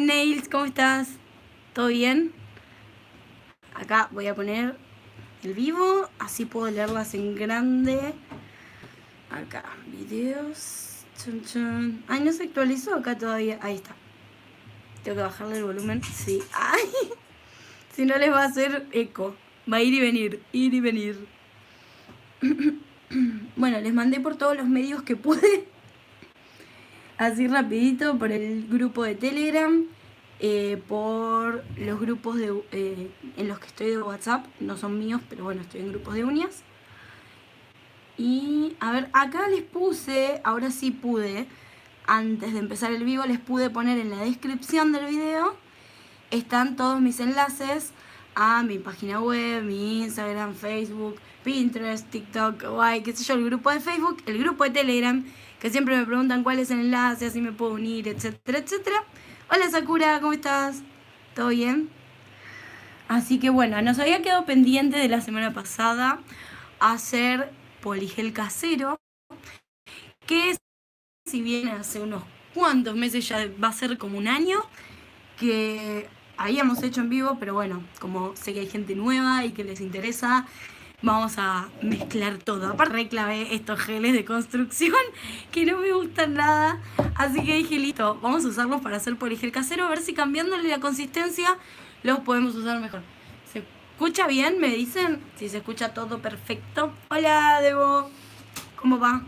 Nails, ¿cómo estás? ¿Todo bien? Acá voy a poner el vivo, así puedo leerlas en grande. Acá, videos. Chun, chun. Ay, no se actualizó acá todavía. Ahí está. Tengo que bajarle el volumen. Sí. Ay, si no les va a hacer eco. Va a ir y venir, ir y venir. Bueno, les mandé por todos los medios que pude. Así rapidito, por el grupo de Telegram, por los grupos en los que estoy de WhatsApp. No son míos, pero bueno, estoy en grupos de uñas. Y a ver, acá les puse, ahora sí pude, antes de empezar el vivo, les pude poner en la descripción del video, están todos mis enlaces a mi página web, mi Instagram, Facebook, Pinterest, TikTok, Kawaii, qué sé yo, el grupo de Facebook, el grupo de Telegram, que siempre me preguntan cuál es el enlace, así me puedo unir, etcétera, etcétera. Hola Sakura, ¿cómo estás? ¿Todo bien? Así que bueno, nos había quedado pendiente de la semana pasada hacer poligel casero, que si bien hace unos cuantos meses, ya va a ser como un año, que habíamos hecho en vivo, pero bueno, como sé que hay gente nueva y que les interesa, vamos a mezclar todo. Aparte reclavé estos geles de construcción que no me gustan nada, así que dije, listo, vamos a usarlos para hacer poligel casero, a ver si cambiándole la consistencia los podemos usar mejor. ¿Se escucha bien? Me dicen si se escucha todo perfecto. Hola, Debo, ¿cómo va?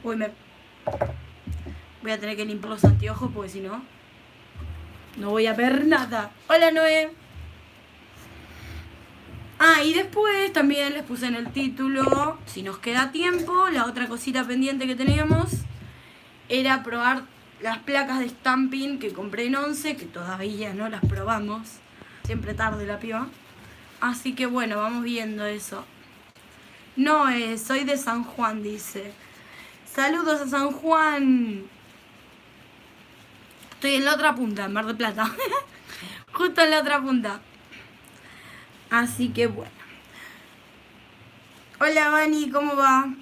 Uy, voy a tener que limpiar los anteojos porque si no, no voy a ver nada. Hola, Noé. Ah, y después también les puse en el título, si nos queda tiempo, la otra cosita pendiente que teníamos era probar las placas de stamping que compré en 11, que todavía no las probamos. Siempre tarde la piba. Así que bueno, vamos viendo eso. No, soy de San Juan, dice. Saludos a San Juan. Estoy en la otra punta, en Mar del Plata. Justo en la otra punta. Así que bueno. Hola, Vani, ¿cómo va?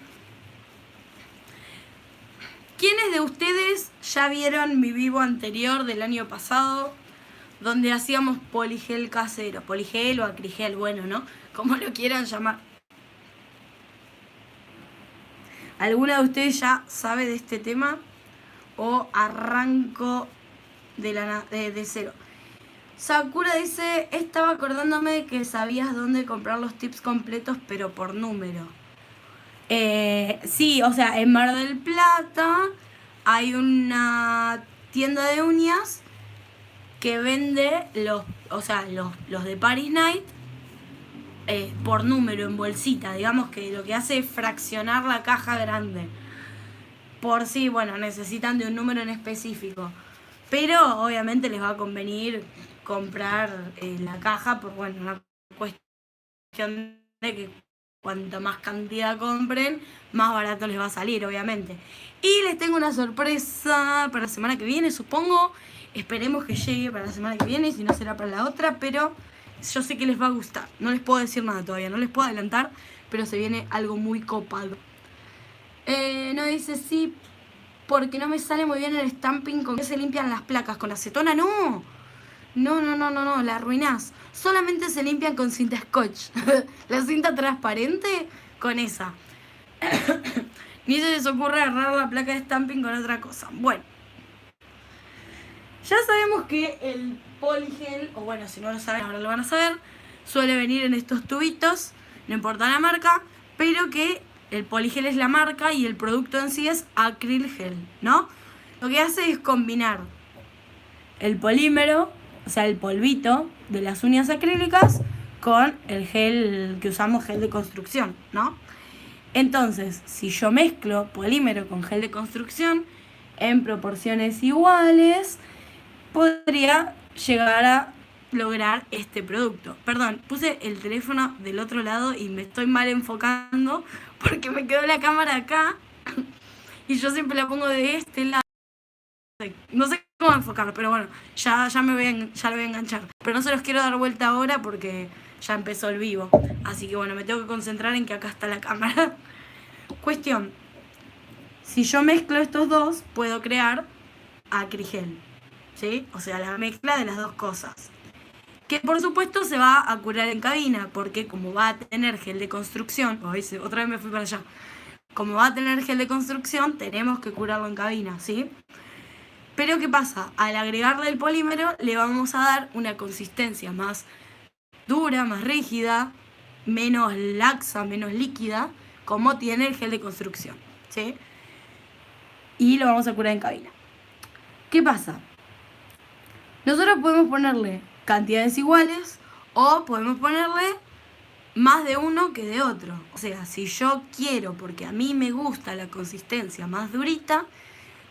¿Quiénes de ustedes ya vieron mi vivo anterior del año pasado? Donde hacíamos poligel casero. Poligel o acrigel, bueno, ¿no? Como lo quieran llamar. ¿Alguna de ustedes ya sabe de este tema? ¿O arranco de cero? Sakura dice, estaba acordándome que sabías dónde comprar los tips completos, pero por número. Sí, o sea, en Mar del Plata hay una tienda de uñas que vende los de Paris Night por número, en bolsita. Digamos que lo que hace es fraccionar la caja grande. Por si, bueno, necesitan de un número en específico. Pero obviamente les va a convenir comprar la caja por, bueno, una cuestión de que cuanto más cantidad compren, más barato les va a salir, obviamente. Y les tengo una sorpresa para la semana que viene, supongo. Esperemos que llegue para la semana que viene, si no será para la otra, pero yo sé que les va a gustar. No les puedo decir nada todavía, no les puedo adelantar, pero se viene algo muy copado. No dice sí, porque no me sale muy bien el stamping. ¿Con qué se limpian las placas? ¿Con acetona? No. No, la arruinás. Solamente se limpian con cinta scotch. La cinta transparente, con esa. Ni se les ocurre agarrar la placa de stamping con otra cosa. Bueno. Ya sabemos que el poligel, o bueno, si no lo saben, ahora lo van a saber, suele venir en estos tubitos, no importa la marca, pero que el poligel es la marca y el producto en sí es acrilgel, ¿no? Lo que hace es combinar el polímero, o sea, el polvito de las uñas acrílicas con el gel que usamos, gel de construcción, ¿no? Entonces, si yo mezclo polímero con gel de construcción en proporciones iguales, podría llegar a lograr este producto. Perdón, puse el teléfono del otro lado y me estoy mal enfocando porque me quedó la cámara acá y yo siempre la pongo de este lado. No sé cómo enfocar, pero bueno, ya lo voy a enganchar. Pero no se los quiero dar vuelta ahora porque ya empezó el vivo. Así que bueno, me tengo que concentrar en que acá está la cámara. Cuestión. Si yo mezclo estos dos, puedo crear acrigel. ¿sí? O sea, la mezcla de las dos cosas. Que por supuesto se va a curar en cabina, porque como va a tener gel de construcción, otra vez me fui para allá, como va a tener gel de construcción, tenemos que curarlo en cabina, ¿sí? Pero ¿qué pasa? Al agregarle el polímero le vamos a dar una consistencia más dura, más rígida, menos laxa, menos líquida, como tiene el gel de construcción, ¿sí? Y lo vamos a curar en cabina. ¿Qué pasa? Nosotros podemos ponerle cantidades iguales o podemos ponerle más de uno que de otro. O sea, si yo quiero, porque a mí me gusta la consistencia más durita,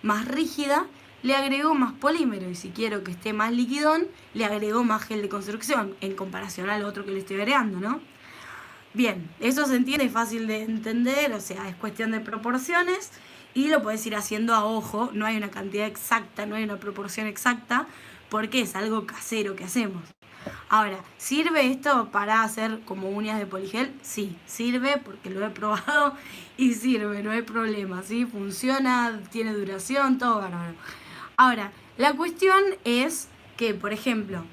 más rígida, le agrego más polímero. Y si quiero que esté más liquidón, le agrego más gel de construcción en comparación al otro que le estoy agregando, ¿no? Bien, eso se entiende, es fácil de entender, o sea, es cuestión de proporciones y lo puedes ir haciendo a ojo, no hay una cantidad exacta, no hay una proporción exacta, porque es algo casero que hacemos. Ahora, ¿sirve esto para hacer como uñas de poligel? Sí, sirve porque lo he probado y sirve, no hay problema, ¿sí? Funciona, tiene duración, todo bárbaro. Ahora, la cuestión es que, por ejemplo,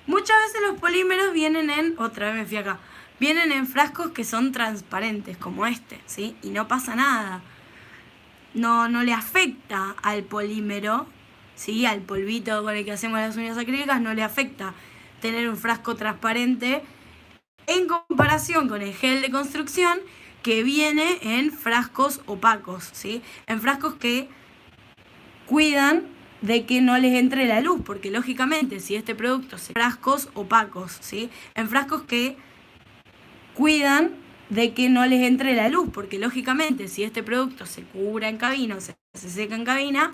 muchas veces los polímeros vienen otra vez me fui acá, vienen en frascos que son transparentes, como este, ¿sí? Y no pasa nada. No le afecta al polímero, ¿sí? Al polvito con el que hacemos las uñas acrílicas, no le afecta tener un frasco transparente en comparación con el gel de construcción que viene en frascos opacos, ¿sí? En frascos que cuidan de que no les entre la luz, porque lógicamente si este producto se frascos opacos, ¿sí? En frascos que cuidan de que no les entre la luz, porque lógicamente si este producto se cura en cabina o se seca en cabina,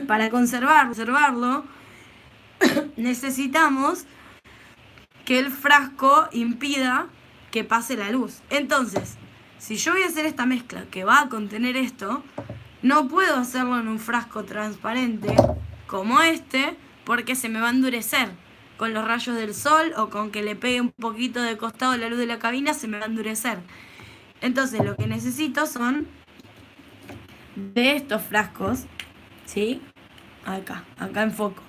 para conservarlo, necesitamos que el frasco impida que pase la luz. Entonces, si yo voy a hacer esta mezcla que va a contener esto, no puedo hacerlo en un frasco transparente como este, porque se me va a endurecer. Con los rayos del sol o con que le pegue un poquito de costado a la luz de la cabina, se me va a endurecer. Entonces lo que necesito son de estos frascos, ¿sí? Acá en foco,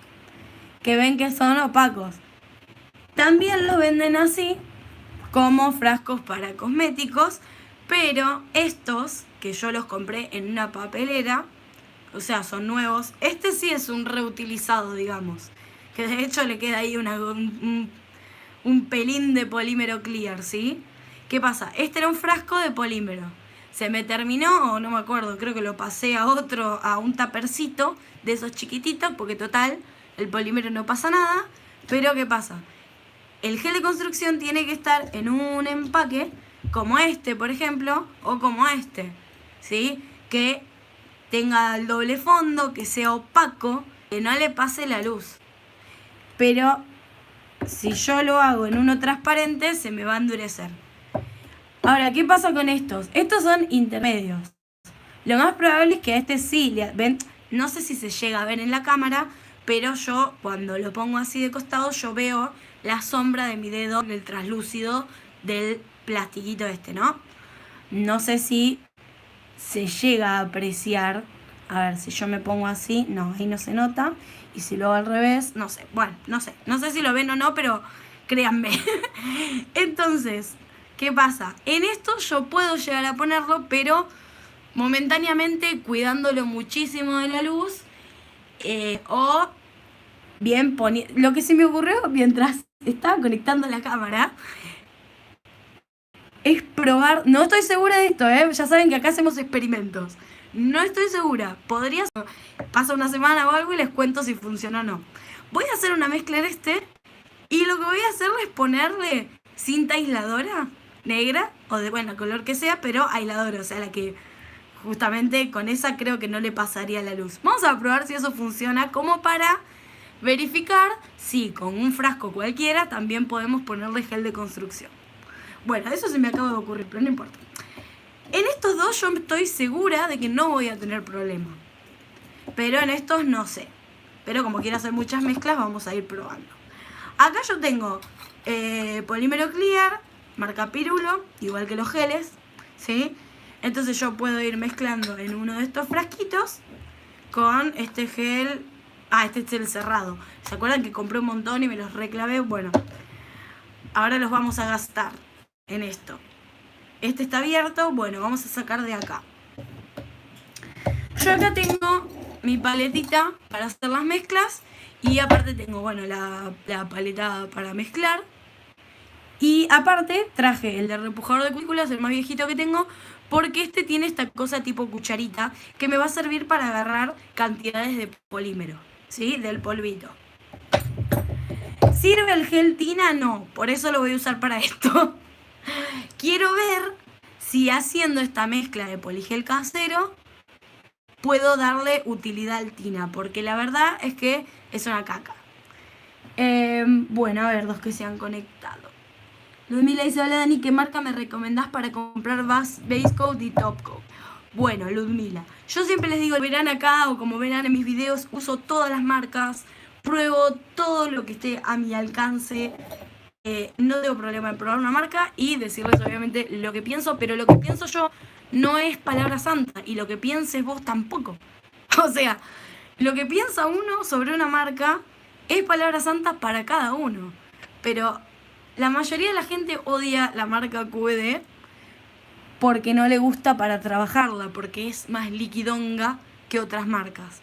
que ven que son opacos. También los venden así, como frascos para cosméticos, pero estos, que yo los compré en una papelera, o sea, son nuevos. Este sí es un reutilizado, digamos, que de hecho le queda ahí un pelín de polímero clear, ¿sí? ¿Qué pasa? Este era un frasco de polímero. Se me terminó, o no me acuerdo, creo que lo pasé a un tapercito de esos chiquititos, porque total, el polímero no pasa nada. Pero ¿qué pasa? El gel de construcción tiene que estar en un empaque como este, por ejemplo, o como este, ¿sí? Que tenga el doble fondo, que sea opaco, que no le pase la luz. Pero si yo lo hago en uno transparente, se me va a endurecer. Ahora, ¿qué pasa con estos? Estos son intermedios. Lo más probable es que a este sí, ven, no sé si se llega a ver en la cámara, pero yo cuando lo pongo así de costado, yo veo la sombra de mi dedo en el translúcido del plastiquito este, ¿no? No sé si se llega a apreciar. A ver, si yo me pongo así, no, ahí no se nota. Y si lo hago al revés, no sé. Bueno, no sé si lo ven o no, pero créanme. Entonces, ¿qué pasa? En esto yo puedo llegar a ponerlo, pero momentáneamente cuidándolo muchísimo de la luz. O bien lo que se me ocurrió mientras estaba conectando la cámara es probar. No estoy segura de esto, ya saben que acá hacemos experimentos. No estoy segura. Pasa una semana o algo y les cuento si funciona o no. Voy a hacer una mezcla en y lo que voy a hacer es ponerle cinta aisladora negra o de color que sea, pero aisladora, o sea, la que justamente con esa creo que no le pasaría la luz. Vamos a probar si eso funciona, como para verificar si con un frasco cualquiera también podemos ponerle gel de construcción. Bueno, eso se me acaba de ocurrir, pero no importa. En estos dos yo estoy segura de que no voy a tener problema. Pero en estos no sé. Pero como quiero hacer muchas mezclas, vamos a ir probando. Acá yo tengo polímero clear, marca Pirulo, igual que los geles, ¿sí? Entonces yo puedo ir mezclando en uno de estos frasquitos con este gel este es el cerrado. ¿Se acuerdan que compré un montón y me los reclavé? Bueno, ahora los vamos a gastar en esto. Este está abierto, bueno, vamos a sacar de acá. Yo acá tengo mi paletita para hacer las mezclas y aparte tengo, bueno, la paleta para mezclar. Y aparte traje el de repujador de cutículas, el más viejito que tengo, porque este tiene esta cosa tipo cucharita que me va a servir para agarrar cantidades de polímero, ¿sí? Del polvito. ¿Sirve el gel tina? No, por eso lo voy a usar para esto. Quiero ver si haciendo esta mezcla de poligel casero puedo darle utilidad al tina, porque la verdad es que es una caca. Bueno, a ver, dos que se han conectado. Ludmila dice, hola Dani, ¿qué marca me recomendás para comprar base coat y top coat? Bueno, Ludmila, yo siempre les digo, verán acá o como verán en mis videos, uso todas las marcas, pruebo todo lo que esté a mi alcance. No tengo problema en probar una marca y decirles obviamente lo que pienso, pero lo que pienso yo no es palabra santa y lo que pienses vos tampoco. O sea, lo que piensa uno sobre una marca es palabra santa para cada uno, pero la mayoría de la gente odia la marca QVD porque no le gusta para trabajarla, porque es más liquidonga que otras marcas.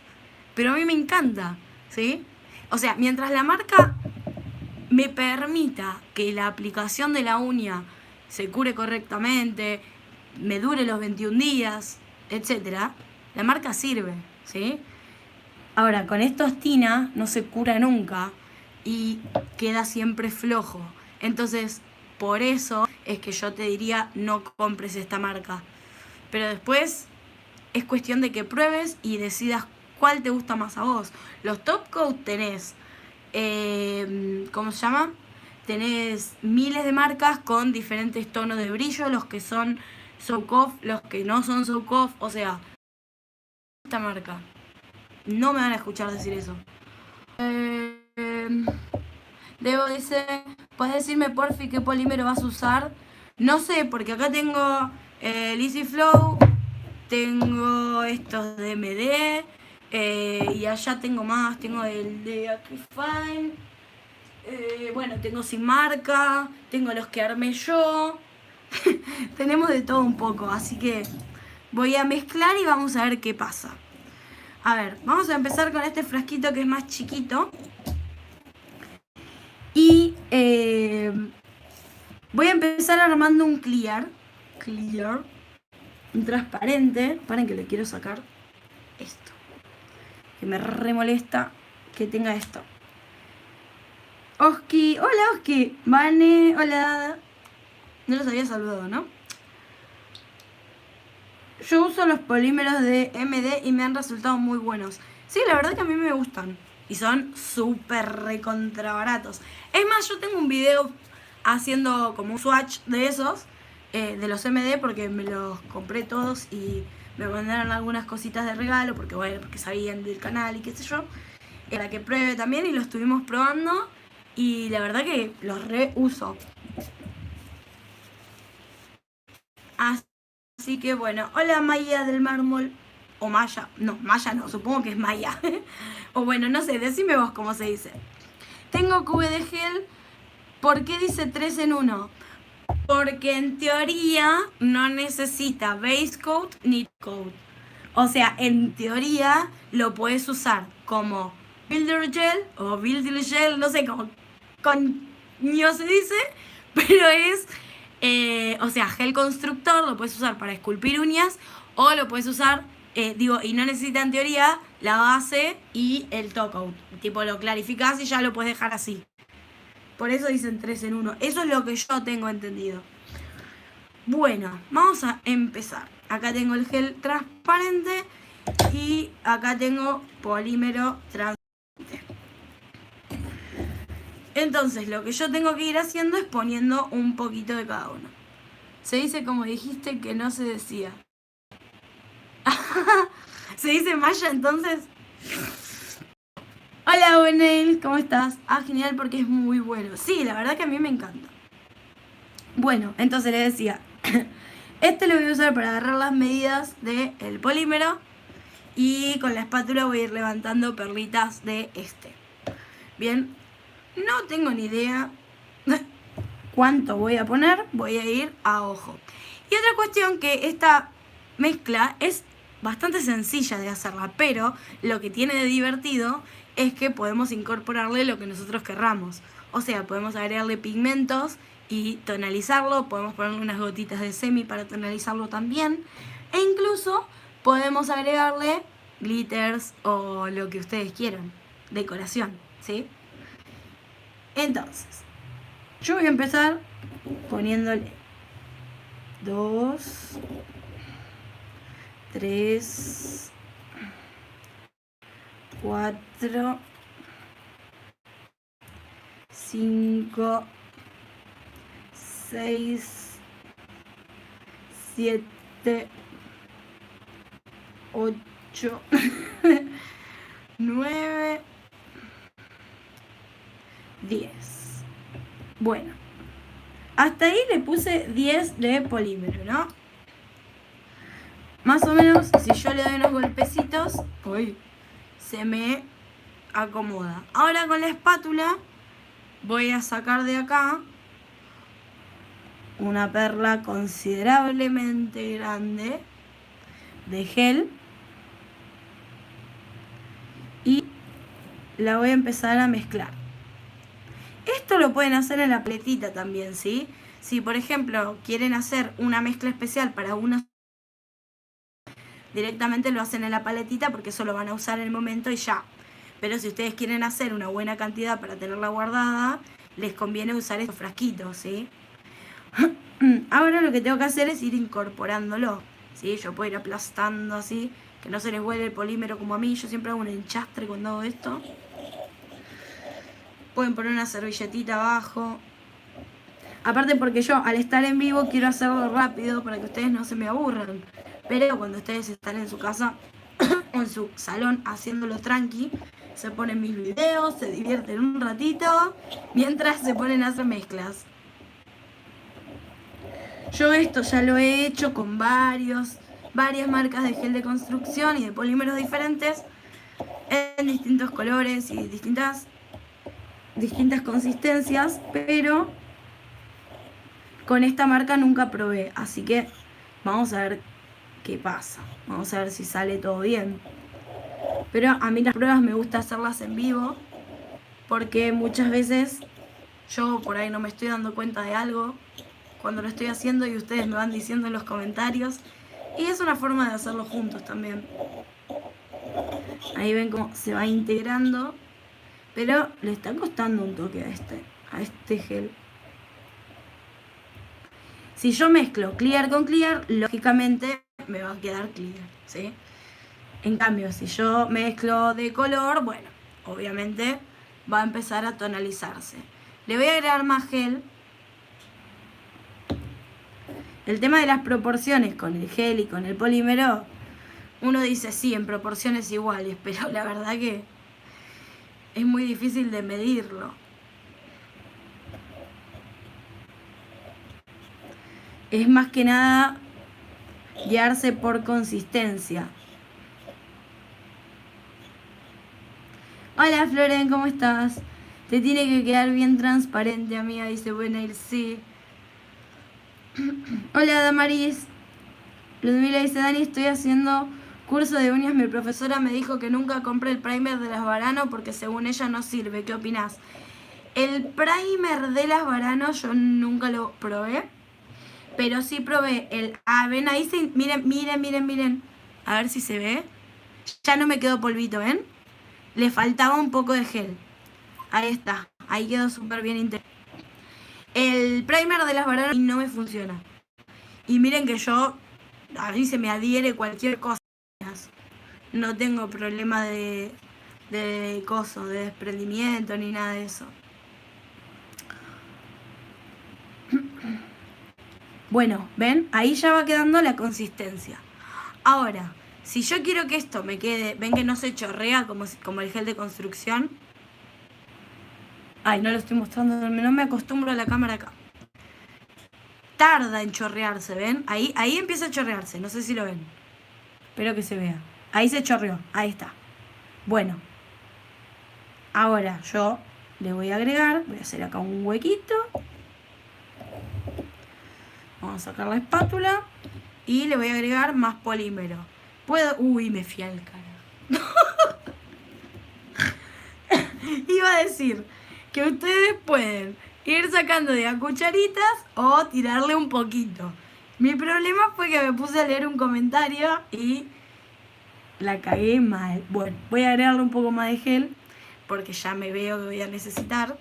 Pero a mí me encanta, ¿sí? O sea, mientras la marca me permita que la aplicación de la uña se cure correctamente, me dure los 21 días, etc., la marca sirve, ¿sí? Ahora, con estos tina no se cura nunca y queda siempre flojo. Entonces, por eso es que yo te diría no compres esta marca. Pero después es cuestión de que pruebes y decidas cuál te gusta más a vos. Los top coat tenés, ¿cómo se llama? Tenés miles de marcas con diferentes tonos de brillo, los que son soak off, los que no son soak off. O sea, esta marca. No me van a escuchar decir eso. Debo dice, ¿puedes decirme porfi qué polímero vas a usar? No sé, porque acá tengo el Easy Flow, tengo estos de MD, y allá tengo más, tengo el de Acrifine, bueno, tengo sin marca, tengo los que armé yo, tenemos de todo un poco, así que voy a mezclar y vamos a ver qué pasa. A ver, vamos a empezar con este frasquito que es más chiquito. Y voy a empezar armando un clear, un transparente. Paren que le quiero sacar esto, que me re molesta que tenga esto. Oski, hola Oski, Vane, hola. No los había saludado, ¿no? Yo uso los polímeros de MD y me han resultado muy buenos. Sí, la verdad que a mí me gustan. Y son súper recontra baratos. Es más, yo tengo un video haciendo como un swatch de esos, de los MD, porque me los compré todos y me mandaron algunas cositas de regalo, porque bueno, porque sabían del canal y qué sé yo. Para que pruebe también y lo estuvimos probando. Y la verdad que los reuso. Así que bueno, hola Maya del mármol. O Maya, no, Maya no, supongo que es Maya. O bueno, no sé, decime vos cómo se dice. Tengo QVD gel. ¿Por qué dice 3 en 1? Porque en teoría no necesita base coat ni coat. O sea, en teoría lo puedes usar como builder gel o builder gel, no sé cómo coño se dice, pero es, o sea, gel constructor, lo puedes usar para esculpir uñas o lo puedes usar, y no necesita en teoría la base y el top coat. Tipo, lo clarificás y ya lo puedes dejar así. Por eso dicen 3 en 1. Eso es lo que yo tengo entendido. Bueno, vamos a empezar. Acá tengo el gel transparente y acá tengo polímero transparente. Entonces, lo que yo tengo que ir haciendo es poniendo un poquito de cada uno. Se dice como dijiste que no se decía. ¿Se dice Maya entonces? Hola, Bonel, ¿cómo estás? Ah, genial, porque es muy bueno. Sí, la verdad que a mí me encanta. Bueno, entonces le decía, este lo voy a usar para agarrar las medidas del polímero Y con la espátula voy a ir levantando perlitas de este. Bien, no tengo ni idea cuánto voy a poner, voy a ir a ojo. Y otra cuestión, que esta mezcla es bastante sencilla de hacerla, pero lo que tiene de divertido es que podemos incorporarle lo que nosotros querramos. O sea, podemos agregarle pigmentos y tonalizarlo, podemos ponerle unas gotitas de semi para tonalizarlo también, e incluso podemos agregarle glitters o lo que ustedes quieran, decoración, ¿sí? Entonces, yo voy a empezar poniéndole 2, 3, 4, 5, 6, 7, 8, 9, 10. Bueno, hasta ahí le puse 10 de polímero, ¿no? Más o menos, si yo le doy unos golpecitos, uy, se me acomoda. Ahora con la espátula voy a sacar de acá una perla considerablemente grande de gel y la voy a empezar a mezclar. Esto lo pueden hacer en la paletita también, ¿sí? Si por ejemplo quieren hacer una mezcla especial para una, directamente lo hacen en la paletita porque eso lo van a usar en el momento y ya. Pero si ustedes quieren hacer una buena cantidad para tenerla guardada, les conviene usar estos frasquitos, ¿sí? Ahora lo que tengo que hacer es ir incorporándolo, ¿sí? Yo puedo ir aplastando así, que no se les vuelve el polímero como a mí. Yo siempre hago un enchastre cuando hago esto. Pueden poner una servilletita abajo. Aparte porque yo al estar en vivo quiero hacerlo rápido para que ustedes no se me aburran. Pero cuando ustedes están en su casa o en su salón haciéndolo tranqui, se ponen mis videos, se divierten un ratito mientras se ponen a hacer mezclas. Yo esto ya lo he hecho con varias marcas de gel de construcción y de polímeros diferentes en distintos colores y distintas consistencias, pero con esta marca nunca probé, así que vamos a ver qué pasa, vamos a ver si sale todo bien. Pero a mí las pruebas me gusta hacerlas en vivo, porque muchas veces yo por ahí no me estoy dando cuenta de algo cuando lo estoy haciendo y ustedes me van diciendo en los comentarios, y es una forma de hacerlo juntos también. Ahí ven cómo se va integrando, pero le está costando un toque a este gel. Si yo mezclo clear con clear, lógicamente me va a quedar clear, ¿sí? En cambio, si yo mezclo de color, bueno, obviamente va a empezar a tonalizarse. Le voy a agregar más gel. El tema de las proporciones con el gel y con el polímero, uno dice sí, en proporciones iguales, pero la verdad que es muy difícil de medirlo. Es más que nada guiarse por consistencia. Hola Floren, ¿cómo estás? Te tiene que quedar bien transparente, amiga, dice buena ir, sí. Hola Damaris. Ludmila dice, Dani, estoy haciendo curso de uñas. Mi profesora me dijo que nunca compré el primer de las Varano porque según ella no sirve. ¿Qué opinás? El primer de las Varano yo nunca lo probé, pero sí probé el... Ah, ven ahí, miren. A ver si se ve. Ya no me quedó polvito, ¿ven? Le faltaba un poco de gel. Ahí está. Ahí quedó súper bien integrado. El primer de las Varano no me funciona. Y miren que yo... A mí se me adhiere cualquier cosa. No tengo problema de coso, de desprendimiento ni nada de eso. Bueno, ¿ven? Ahí ya va quedando la consistencia. Ahora, si yo quiero que esto me quede... Ven que no se chorrea como el gel de construcción. Ay, no lo estoy mostrando, no me acostumbro a la cámara acá. Tarda en chorrearse, ¿ven? Ahí empieza a chorrearse, no sé si lo ven. Espero que se vea. Ahí se chorreó, ahí está. Bueno, ahora yo le voy a agregar, voy a hacer acá un huequito. Vamos a sacar la espátula y le voy a agregar más polímero. Puedo... Uy, me fui al cara. Iba a decir que ustedes pueden ir sacando de a cucharitas o tirarle un poquito. Mi problema fue que me puse a leer un comentario y la cagué mal. Bueno, voy a agregarle un poco más de gel porque ya me veo que voy a necesitar.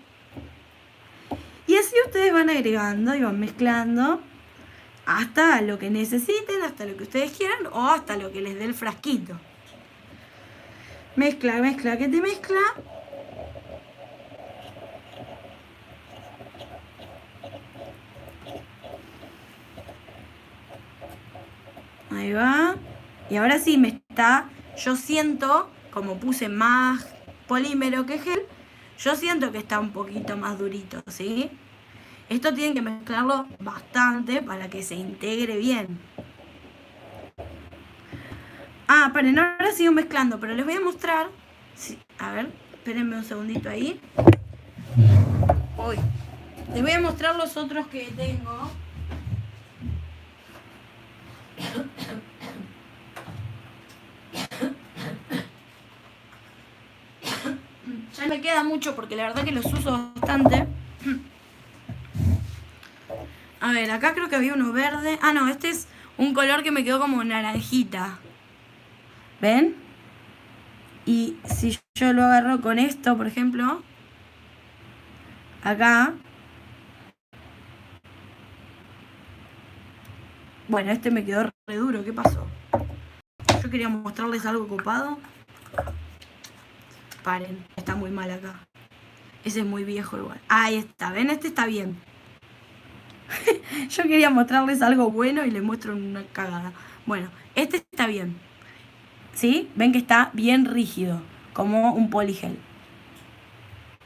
Y así ustedes van agregando y van mezclando hasta lo que necesiten, hasta lo que ustedes quieran o hasta lo que les dé el frasquito. Mezcla, mezcla, que te mezcla. Ahí va. Y ahora sí me está... Yo siento, como puse más polímero que gel, yo siento que está un poquito más durito, ¿sí? Esto tienen que mezclarlo bastante para que se integre bien. Ah, paren, ahora sigo mezclando, pero les voy a mostrar... Sí, a ver, espérenme un segundito ahí. Uy. Les voy a mostrar los otros que tengo. Ya me queda mucho porque la verdad que los uso bastante. A ver, acá creo que había uno verde. Ah, no, este es un color que me quedó como naranjita. ¿Ven? Y si yo lo agarro con esto, por ejemplo, acá. Bueno, este me quedó re duro. ¿Qué pasó? Yo quería mostrarles algo copado. Paren, está muy mal acá. Ese es muy viejo igual. Ahí está, ¿ven? Este está bien. Yo quería mostrarles algo bueno y les muestro una cagada. Bueno, este está bien. ¿Sí? Ven que está bien rígido, como un poligel.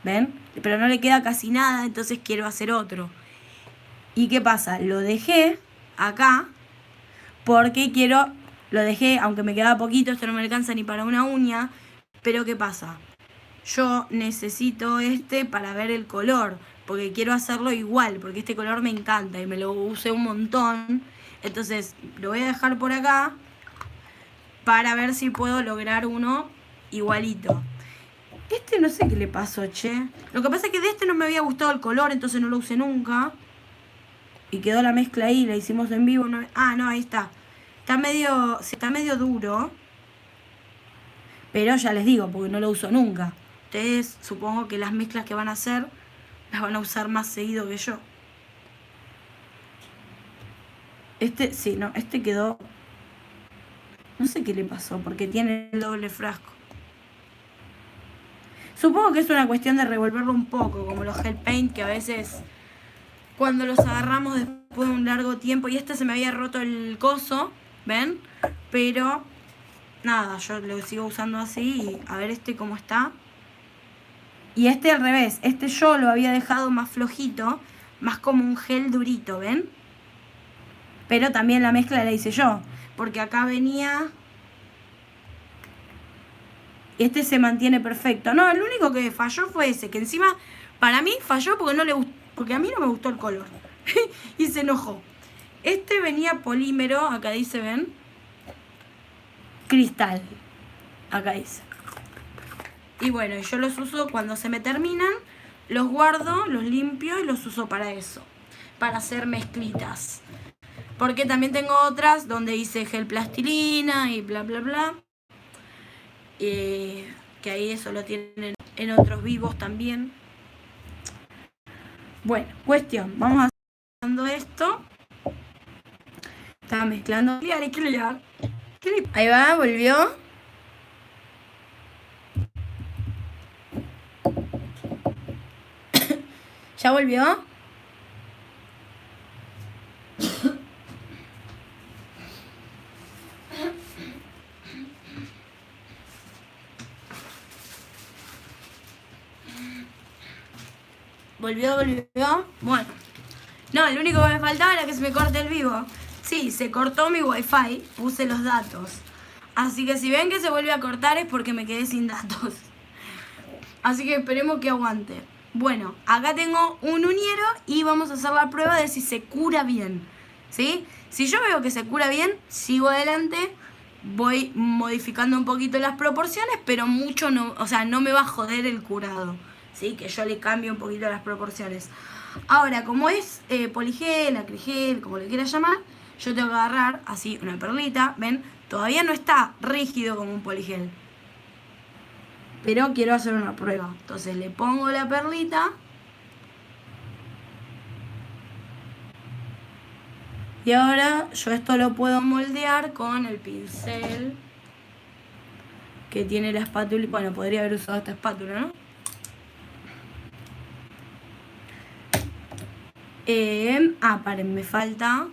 ¿Ven? Pero no le queda casi nada, entonces quiero hacer otro. ¿Y qué pasa? Lo dejé acá porque quiero... Lo dejé, aunque me quedaba poquito, esto no me alcanza ni para una uña. Pero ¿qué pasa? Yo necesito este para ver el color, porque quiero hacerlo igual, porque este color me encanta y me lo usé un montón. Entonces lo voy a dejar por acá para ver si puedo lograr uno igualito. Este no sé qué le pasó, che. Lo que pasa es que de este no me había gustado el color, entonces no lo usé nunca. Y quedó la mezcla ahí, la hicimos en vivo. No... Ah, no, ahí está. Está medio duro. Pero ya les digo, porque no lo uso nunca. Ustedes supongo que las mezclas que van a hacer las van a usar más seguido que yo. Este, sí, no, este quedó... No sé qué le pasó, porque tiene el doble frasco. Supongo que es una cuestión de revolverlo un poco, como los gel paint, que a veces cuando los agarramos después de un largo tiempo... Y este se me había roto el coso, ¿ven? Pero... Nada, yo lo sigo usando así y a ver este cómo está. Y este al revés, este yo lo había dejado más flojito, más como un gel durito, ¿ven? Pero también la mezcla la hice yo, porque acá venía... Este se mantiene perfecto. No, el único que falló fue ese, que encima para mí falló porque no le gustó, porque a mí no me gustó el color. Y se enojó. Este venía polímero, acá dice, ¿ven? Cristal, acá dice. Y bueno, yo los uso cuando se me terminan, los guardo, los limpio y los uso para eso, para hacer mezclitas. Porque también tengo otras donde hice gel plastilina y bla bla bla, que ahí eso lo tienen en otros vivos también. Bueno, cuestión, vamos a haciendo esto. Estaba mezclando. Ahí va, volvió. ¿Ya volvió? ¿Volvió? Bueno. No, lo único que me faltaba era que se me corte el vivo. Sí, se cortó mi wifi, puse los datos. Así que si ven que se vuelve a cortar es porque me quedé sin datos. Así que esperemos que aguante. Bueno, acá tengo un uñero y vamos a hacer la prueba de si se cura bien, ¿sí? Si yo veo que se cura bien, sigo adelante, voy modificando un poquito las proporciones, pero mucho no, o sea, no me va a joder el curado, ¿sí? Que yo le cambie un poquito las proporciones. Ahora, como es poligel, acrigel, como le quieras llamar, yo tengo que agarrar así una perlita, ¿ven? Todavía no está rígido como un poligel, pero quiero hacer una prueba. Entonces le pongo la perlita y ahora yo esto lo puedo moldear con el pincel que tiene la espátula. Bueno, podría haber usado esta espátula, ¿no? Paren, me falta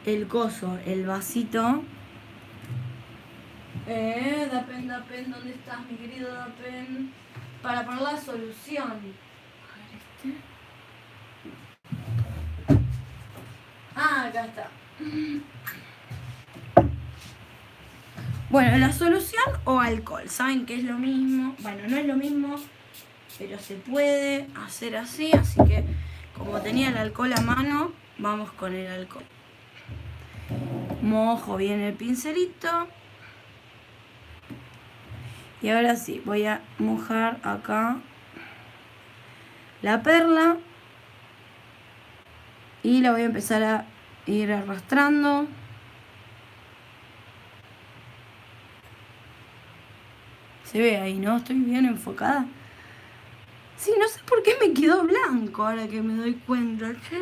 el coso, el vasito. Dapen, ¿dónde estás, mi querido Dapen? Para poner la solución. A ver, acá está. Bueno, la solución o alcohol. ¿Saben que es lo mismo? Bueno, no es lo mismo, pero se puede hacer así. Así que, como tenía el alcohol a mano, vamos con el alcohol. Mojo bien el pincelito. Y ahora sí, voy a mojar acá la perla. Y la voy a empezar a ir arrastrando. Se ve ahí, ¿no? Estoy bien enfocada. Sí, no sé por qué me quedó blanco ahora que me doy cuenta, che.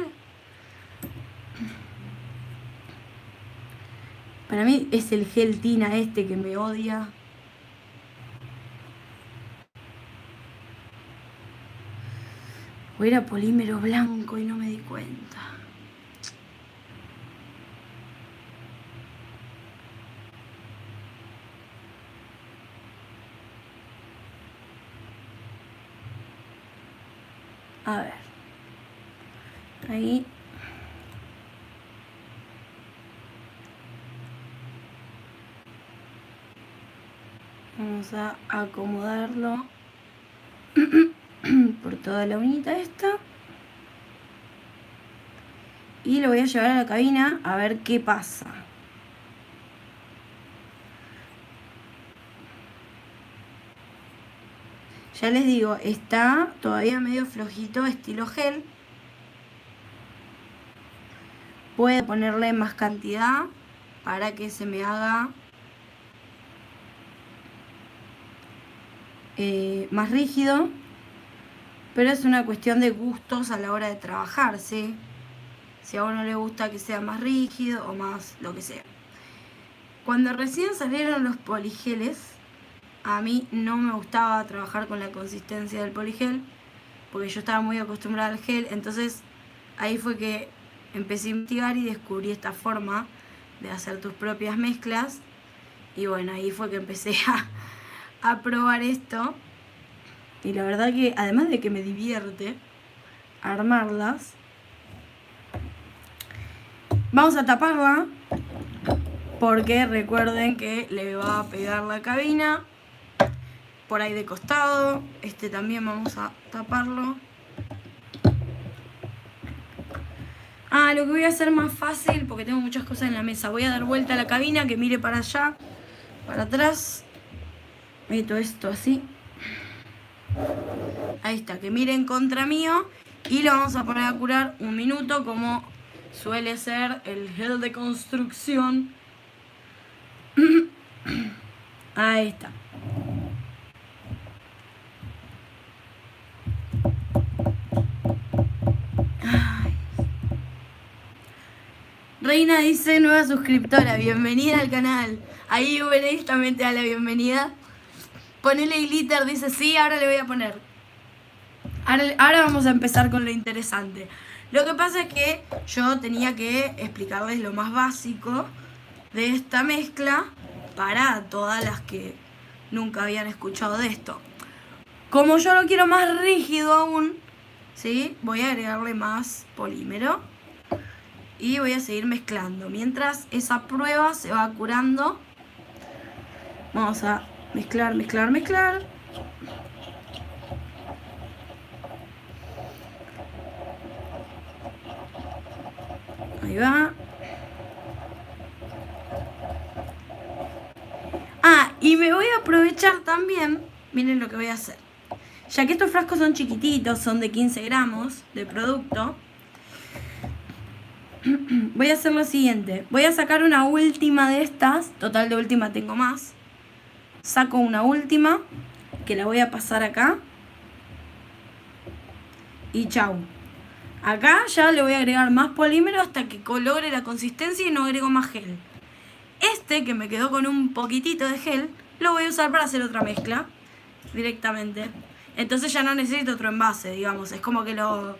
Para mí es el gel tina este que me odia. O era polímero blanco y no me di cuenta. A ver. Ahí. Vamos a acomodarlo por toda la uñita esta. Y lo voy a llevar a la cabina a ver qué pasa. Ya les digo, está todavía medio flojito, estilo gel. Puedo ponerle más cantidad para que se me haga más rígido. Pero es una cuestión de gustos a la hora de trabajar, ¿sí? Si a uno le gusta que sea más rígido o más lo que sea. Cuando recién salieron los poligeles, a mí no me gustaba trabajar con la consistencia del poligel, porque yo estaba muy acostumbrada al gel. Entonces ahí fue que empecé a investigar y descubrí esta forma de hacer tus propias mezclas. Y bueno, ahí fue que empecé a probar esto. Y la verdad que además de que me divierte armarlas, vamos a taparla porque recuerden que le va a pegar la cabina por ahí de costado. Este también vamos a taparlo. Lo que voy a hacer más fácil, porque tengo muchas cosas en la mesa, voy a dar vuelta a la cabina, que mire para allá, para atrás. Meto esto así. Ahí está, que mire en contra mío. Y lo vamos a poner a curar 1 minuto, como suele ser el gel de construcción. Ahí está. Ay. Reina dice, nueva suscriptora, bienvenida al canal. Ahí UNH también te da la bienvenida. Ponele glitter, dice, sí, ahora le voy a poner. Ahora vamos a empezar con lo interesante. Lo que pasa es que yo tenía que explicarles lo más básico de esta mezcla para todas las que nunca habían escuchado de esto. Como yo lo quiero más rígido aún, ¿sí? Voy a agregarle más polímero. y voy a seguir mezclando. Mientras esa prueba se va curando, vamos a mezclar, mezclar, mezclar. Ahí va. Ah, y me voy a aprovechar también, miren lo que voy a hacer. Ya que estos frascos son chiquititos, son de 15 gramos de producto, voy a hacer lo siguiente. Voy a sacar una última de estas. Total, de última tengo más. Saco una última, que la voy a pasar acá. Y chau. Acá ya le voy a agregar más polímero hasta que logre la consistencia y no agrego más gel. Este, que me quedó con un poquitito de gel, lo voy a usar para hacer otra mezcla directamente. Entonces ya no necesito otro envase, digamos. Es como que lo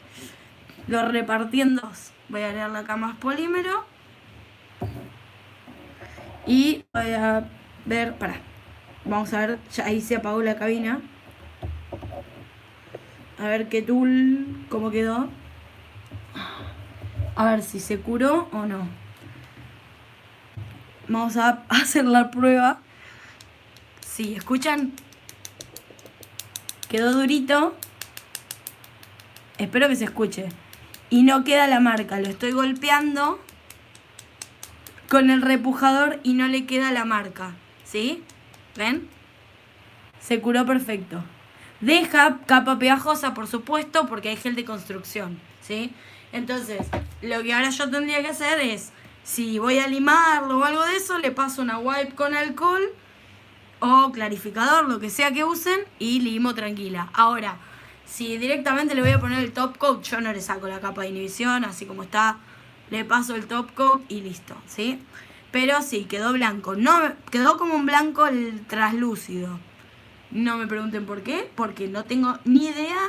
repartí en dos. Voy a agregarle acá más polímero. Y voy a ver, vamos a ver, ya ahí se apagó la cabina. A ver qué tool, cómo quedó. A ver si se curó o no. Vamos a hacer la prueba. Sí, ¿escuchan? Quedó durito. Espero que se escuche. Y no queda la marca. Lo estoy golpeando con el repujador y no le queda la marca. ¿Sí? ¿Ven? Se curó perfecto. Deja capa pegajosa, por supuesto, porque hay gel de construcción. ¿Sí? Entonces, lo que ahora yo tendría que hacer es, si voy a limarlo o algo de eso, le paso una wipe con alcohol o clarificador, lo que sea que usen, y limo tranquila. Ahora, si directamente le voy a poner el top coat, yo no le saco la capa de inhibición, así como está, le paso el top coat y listo, ¿sí? Pero sí, quedó blanco. No, quedó como un blanco translúcido. No me pregunten por qué, porque no tengo ni idea.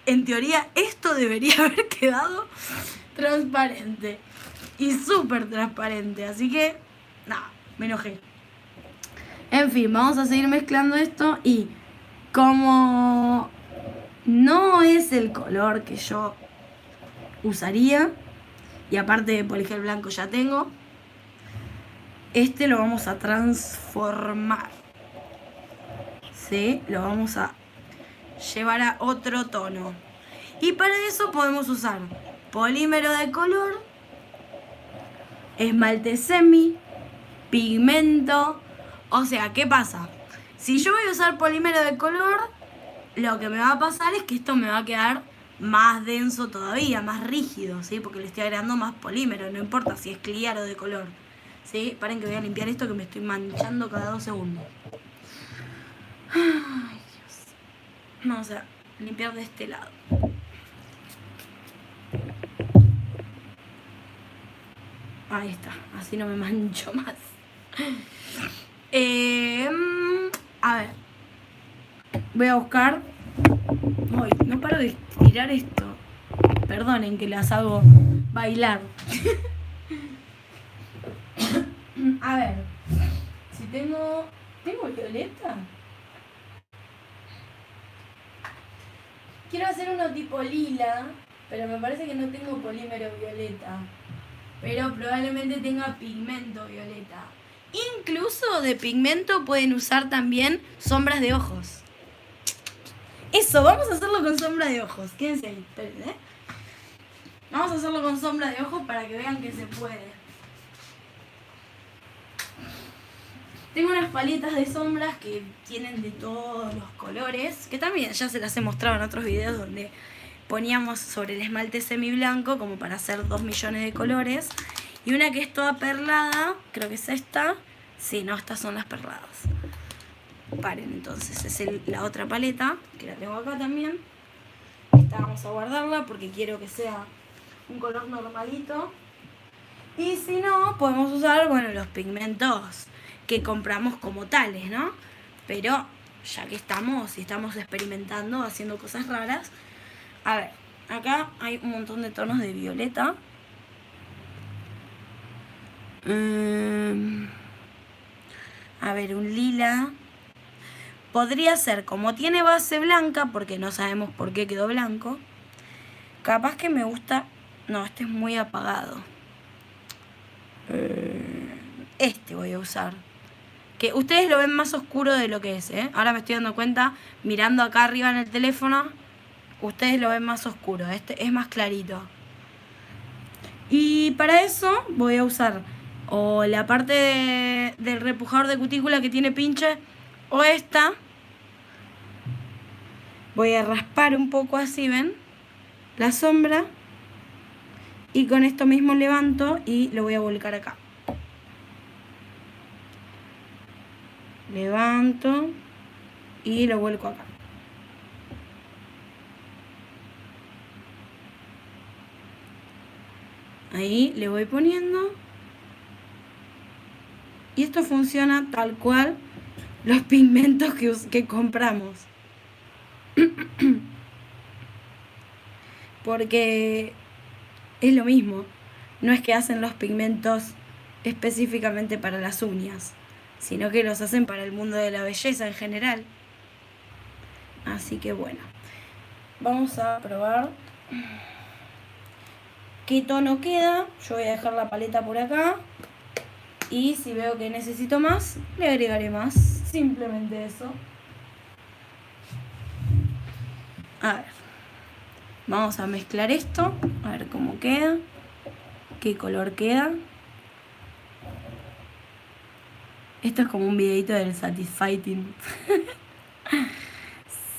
En teoría, esto debería haber quedado transparente. Y súper transparente, así que, nada, me enojé. En fin, vamos a seguir mezclando esto y como no es el color que yo usaría, y aparte de poligel blanco ya tengo, este lo vamos a transformar. ¿Sí? Lo vamos a llevar a otro tono. Y para eso podemos usar polímero de color, esmalte semi, pigmento. O sea, ¿qué pasa? Si yo voy a usar polímero de color, lo que me va a pasar es que esto me va a quedar más denso todavía, más rígido, ¿sí? Porque le estoy agregando más polímero, no importa si es claro de color, ¿sí? Paren que voy a limpiar esto que me estoy manchando cada 2 segundos. Ay, Dios. Vamos a limpiar de este lado. Ahí está, así no me mancho más. A ver. Voy a buscar. Uy, no paro de tirar esto. Perdonen que las hago bailar. A ver. Si tengo. ¿Tengo violeta? Quiero hacer uno tipo lila, pero me parece que no tengo polímero violeta. Pero probablemente tenga pigmento violeta. Incluso de pigmento pueden usar también sombras de ojos. Eso, vamos a hacerlo con sombra de ojos. Quédense ahí, espérense. Vamos a hacerlo con sombra de ojos para que vean que se puede. Tengo unas paletas de sombras que tienen de todos los colores, que también ya se las he mostrado en otros videos donde poníamos sobre el esmalte semiblanco como para hacer 2 millones de colores. Y una que es toda perlada, creo que es esta. Sí, no, estas son las perladas. Paren, entonces, es la otra paleta, que la tengo acá también. Esta vamos a guardarla porque quiero que sea un color normalito. Y si no, podemos usar, bueno, los pigmentos que compramos como tales, ¿no? Pero ya que estamos experimentando, haciendo cosas raras. A ver, acá hay un montón de tonos de violeta. A ver, un lila. Podría ser, como tiene base blanca, porque no sabemos por qué quedó blanco. Capaz que me gusta... No, este es muy apagado. Este voy a usar. Que ustedes lo ven más oscuro de lo que es, ¿eh? Ahora me estoy dando cuenta, mirando acá arriba en el teléfono, ustedes lo ven más oscuro. Este es más clarito. Y para eso voy a usar o la parte del repujador de cutícula que tiene pinche, o esta. Voy a raspar un poco así, ¿ven? La sombra. Y con esto mismo levanto y lo voy a volcar acá. Levanto y lo vuelco acá. Ahí le voy poniendo. Y esto funciona tal cual los pigmentos que compramos. Porque es lo mismo. No es que hacen los pigmentos específicamente para las uñas, sino que los hacen para el mundo de la belleza en general. Así que bueno, vamos a probar qué tono queda. Yo voy a dejar la paleta por acá. Y si veo que necesito más, le agregaré más. Simplemente eso. A ver. Vamos a mezclar esto. A ver cómo queda. Qué color queda. Esto es como un videito del Satisfying.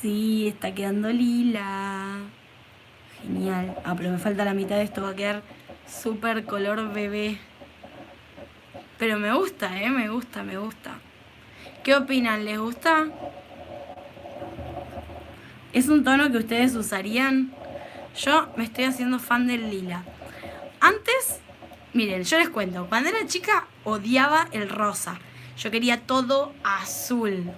Sí, está quedando lila. Genial. Ah, pero me falta la mitad de esto. Va a quedar súper color bebé. Pero me gusta, me gusta, me gusta. ¿Qué opinan? ¿Les gusta? ¿Es un tono que ustedes usarían? Yo me estoy haciendo fan del lila. Antes, miren, yo les cuento. Cuando era chica odiaba el rosa. Yo quería todo azul,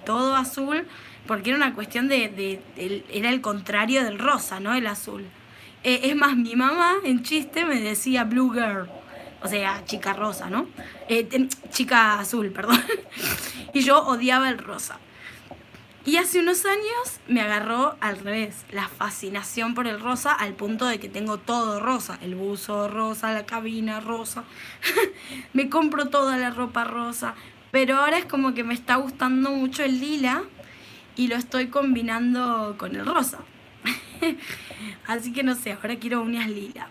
porque era una cuestión era el contrario del rosa, ¿no? El azul. Es más, mi mamá en chiste me decía blue girl. O sea, chica rosa, ¿no? Chica azul, perdón. Y yo odiaba el rosa. Y hace unos años me agarró al revés, la fascinación por el rosa, al punto de que tengo todo rosa. El buzo rosa, la cabina rosa. Me compro toda la ropa rosa. Pero ahora es como que me está gustando mucho el lila y lo estoy combinando con el rosa. Así que no sé, ahora quiero uñas lila.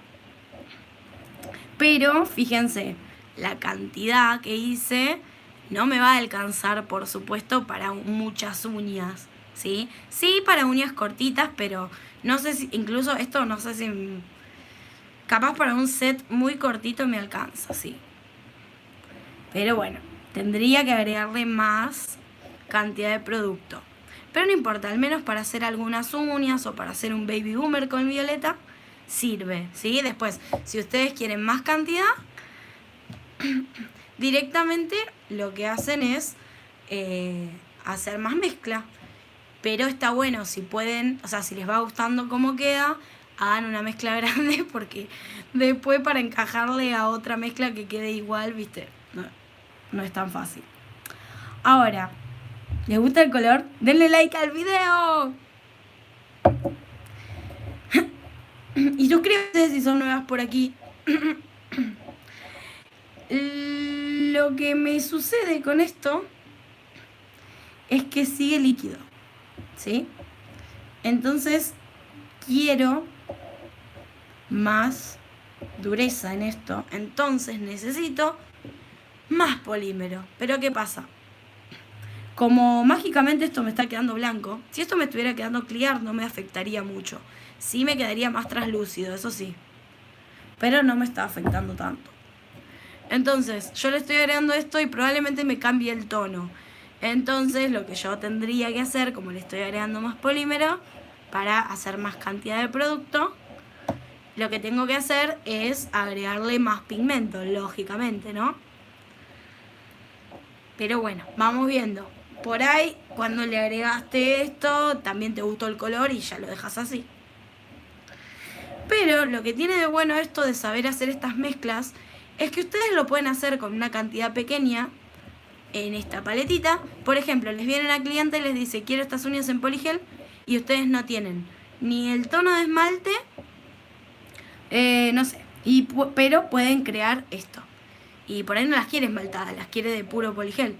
Pero fíjense, la cantidad que hice no me va a alcanzar, por supuesto, para muchas uñas, ¿sí? Sí, para uñas cortitas, pero no sé si, incluso esto no sé si, capaz para un set muy cortito me alcanza, sí. Pero bueno, tendría que agregarle más cantidad de producto. Pero no importa, al menos para hacer algunas uñas o para hacer un baby boomer con violeta, sirve, ¿sí? Después, si ustedes quieren más cantidad, directamente lo que hacen es hacer más mezcla. Pero está bueno, si pueden, o sea, si les va gustando cómo queda, hagan una mezcla grande, porque después para encajarle a otra mezcla que quede igual, ¿viste? No es tan fácil. Ahora, ¿les gusta el color? Denle like al video. Y suscríbanse si son nuevas por aquí. Lo que me sucede con esto es que sigue líquido, ¿sí? Entonces quiero más dureza en esto. Entonces necesito más polímero. Pero ¿qué pasa? Como mágicamente esto me está quedando blanco, si esto me estuviera quedando clear no me afectaría mucho. Sí me quedaría más translúcido, eso sí. Pero no me está afectando tanto. Entonces, yo le estoy agregando esto y probablemente me cambie el tono. Entonces, lo que yo tendría que hacer, como le estoy agregando más polímero, para hacer más cantidad de producto, lo que tengo que hacer es agregarle más pigmento, lógicamente, ¿no? Pero bueno, vamos viendo. Por ahí, cuando le agregaste esto, también te gustó el color y ya lo dejas así. Pero lo que tiene de bueno esto de saber hacer estas mezclas es que ustedes lo pueden hacer con una cantidad pequeña en esta paletita. Por ejemplo, les viene una cliente y les dice, quiero estas uñas en poligel, y ustedes no tienen ni el tono de esmalte, no sé, pero pueden crear esto. Y por ahí no las quiere esmaltadas, las quiere de puro poligel.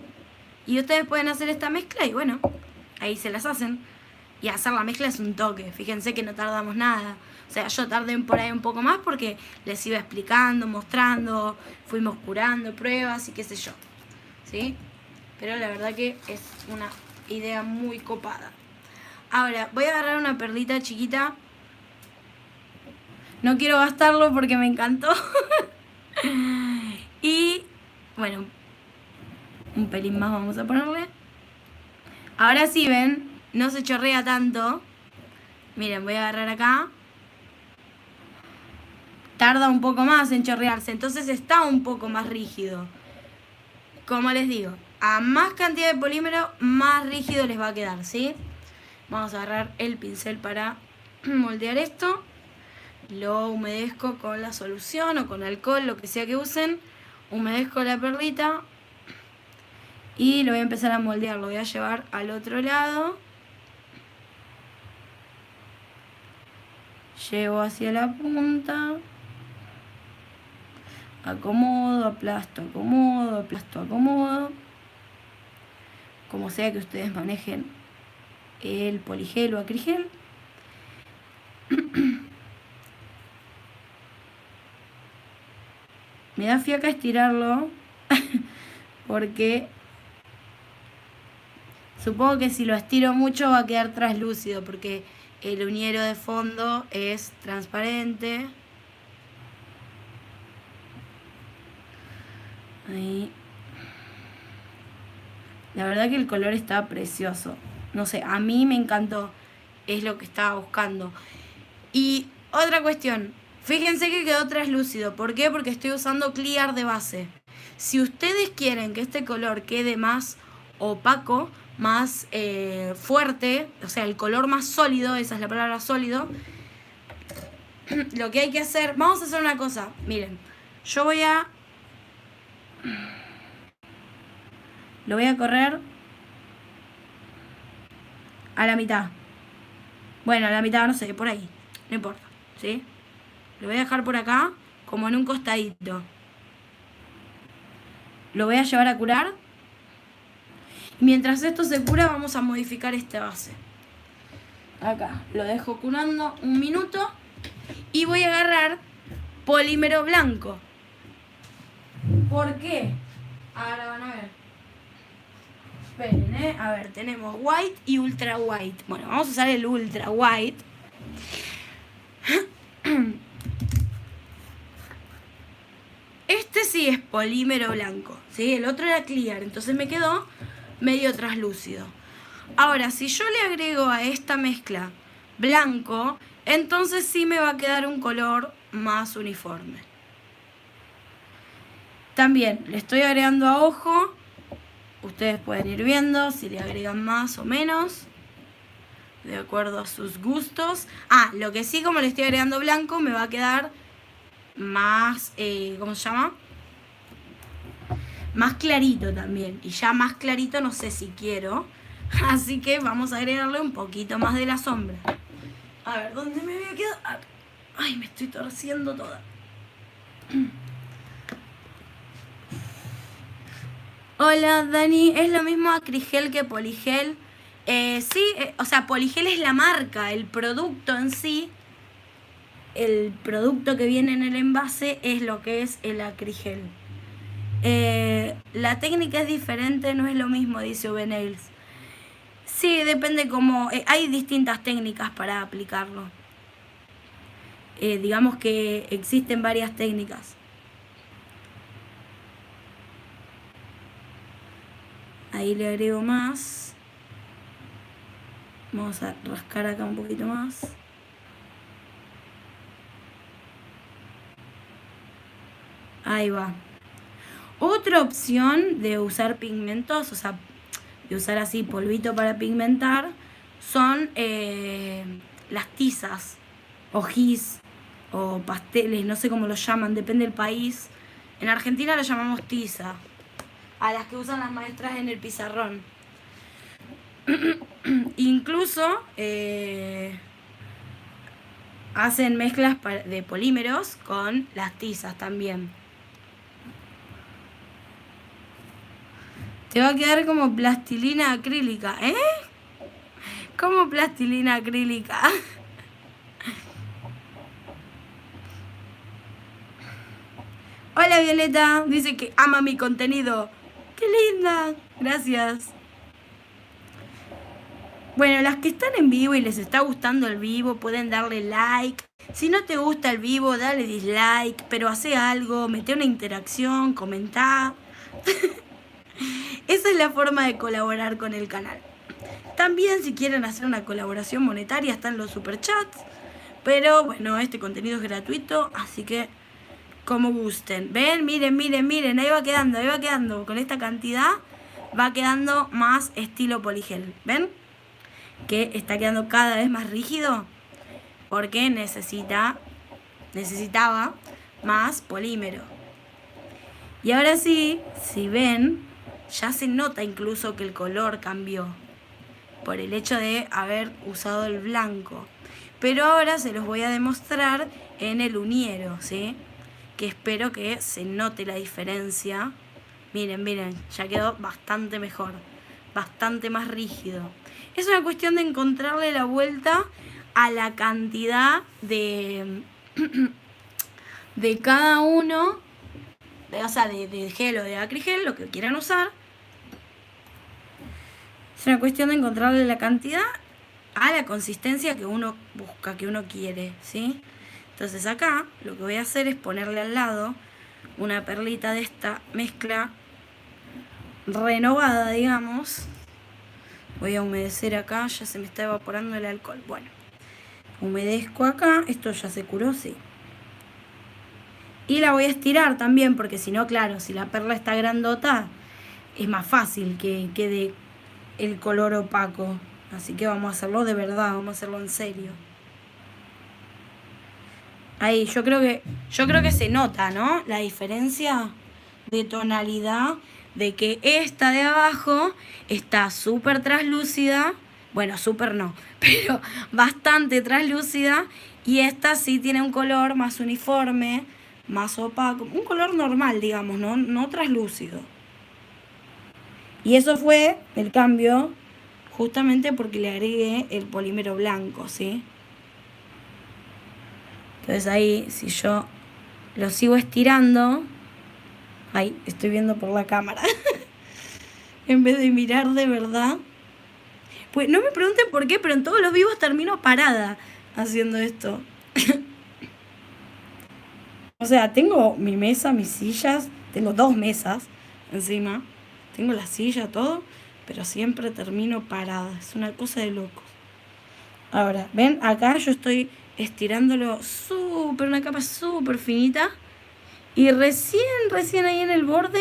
Y ustedes pueden hacer esta mezcla y bueno, ahí se las hacen. Y hacer la mezcla es un toque, fíjense que no tardamos nada. O sea, yo tardé por ahí un poco más porque les iba explicando, mostrando, fuimos curando pruebas y qué sé yo. ¿Sí? Pero la verdad que es una idea muy copada. Ahora, voy a agarrar una perlita chiquita. No quiero gastarlo porque me encantó. Y, bueno, un pelín más vamos a ponerle. Ahora sí, ven, no se chorrea tanto. Miren, voy a agarrar acá. Tarda un poco más en chorrearse, entonces está un poco más rígido. Como les digo, a más cantidad de polímero, más rígido les va a quedar, ¿sí? Vamos a agarrar el pincel para moldear esto. Lo humedezco con la solución o con alcohol, lo que sea que usen. Humedezco la perlita y lo voy a empezar a moldear. Lo voy a llevar al otro lado. Llevo hacia la punta. Acomodo, aplasto, acomodo, aplasto, acomodo. Como sea que ustedes manejen el poligel o acrigel. Me da fiaca estirarlo porque supongo que si lo estiro mucho va a quedar translúcido porque el uñero de fondo es transparente. Ahí. La verdad que el color está precioso. No sé, a mí me encantó. Es lo que estaba buscando. Y otra cuestión. Fíjense que quedó translúcido. ¿Por qué? Porque estoy usando clear de base. Si ustedes quieren que este color quede más opaco, más fuerte, o sea, el color más sólido, esa es la palabra sólido, lo que hay que hacer... Vamos a hacer una cosa. Miren, yo voy a... Lo voy a correr a la mitad. Bueno, a la mitad, no sé, por ahí. No importa, ¿sí? Lo voy a dejar por acá, como en un costadito. Lo voy a llevar a curar. Mientras esto se cura, vamos a modificar esta base. Acá, lo dejo curando un minuto. Y voy a agarrar polímero blanco. ¿Por qué? Ahora van a ver. Esperen, a ver, tenemos white y ultra white. Bueno, vamos a usar el ultra white. Este sí es polímero blanco, ¿sí? El otro era clear, entonces me quedó medio translúcido. Ahora, si yo le agrego a esta mezcla blanco, entonces sí me va a quedar un color más uniforme. También le estoy agregando a ojo. Ustedes pueden ir viendo si le agregan más o menos, de acuerdo a sus gustos. Ah, lo que sí, como le estoy agregando blanco, me va a quedar más, ¿cómo se llama? Más clarito también. Y ya más clarito no sé si quiero. Así que vamos a agregarle un poquito más de la sombra. A ver, ¿dónde me voy a quedar? Ay, me estoy torciendo toda. Hola, Dani. ¿Es lo mismo acrigel que poligel? Sí, o sea, poligel es la marca, el producto en sí. El producto que viene en el envase es lo que es el acrigel. La técnica es diferente, no es lo mismo, dice Ubenails. Sí, depende cómo... hay distintas técnicas para aplicarlo. Digamos que existen varias técnicas. Ahí le agrego más. Vamos a rascar acá un poquito más. Ahí va. Otra opción de usar pigmentos, o sea, de usar así polvito para pigmentar, son las tizas, o gis, o pasteles, no sé cómo lo llaman, depende del país. En Argentina lo llamamos tiza, a las que usan las maestras en el pizarrón. Incluso hacen mezclas de polímeros con las tizas también. Te va a quedar como plastilina acrílica, ¿eh? Como plastilina acrílica. Hola Violeta, dice que ama mi contenido. ¡Qué linda! Gracias. Bueno, las que están en vivo y les está gustando el vivo pueden darle like. Si no te gusta el vivo, dale dislike, pero hace algo, mete una interacción, comentá. Esa es la forma de colaborar con el canal. También si quieren hacer una colaboración monetaria están los superchats. Pero bueno, este contenido es gratuito, así que como gusten. ¿Ven? Miren, miren, miren, ahí va quedando, ahí va quedando. Con esta cantidad va quedando más estilo poligel. ¿Ven? Que está quedando cada vez más rígido porque necesitaba más polímero. Y ahora sí, si ven, ya se nota incluso que el color cambió por el hecho de haber usado el blanco. Pero ahora se los voy a demostrar en el uñero, ¿sí? Que espero que se note la diferencia. Miren, miren, ya quedó bastante mejor, bastante más rígido. Es una cuestión de encontrarle la vuelta a la cantidad de cada uno, o sea, de gel o de acrigel, lo que quieran usar. Es una cuestión de encontrarle la cantidad a la consistencia que uno busca, que uno quiere, ¿sí? Entonces acá lo que voy a hacer es ponerle al lado una perlita de esta mezcla renovada, digamos. Voy a humedecer acá, ya se me está evaporando el alcohol. Bueno, humedezco acá, esto ya se curó, sí. Y la voy a estirar también, porque si no, claro, si la perla está grandota, es más fácil que quede el color opaco. Así que vamos a hacerlo de verdad, vamos a hacerlo en serio. Ahí, yo creo que se nota, ¿no? La diferencia de tonalidad, de que esta de abajo está súper translúcida, bueno, súper no, pero bastante translúcida, y esta sí tiene un color más uniforme, más opaco, un color normal, digamos, no translúcido. Y eso fue el cambio justamente porque le agregué el polímero blanco, ¿sí? Entonces ahí, si yo lo sigo estirando, ahí estoy viendo por la cámara, en vez de mirar de verdad. Pues no me pregunten por qué, pero en todos los vivos termino parada haciendo esto. O sea, tengo mi mesa, mis sillas, tengo 2 mesas encima, tengo la silla, todo, pero siempre termino parada, es una cosa de locos. Ahora, ven, acá yo estoy estirándolo una capa súper finita, y recién ahí en el borde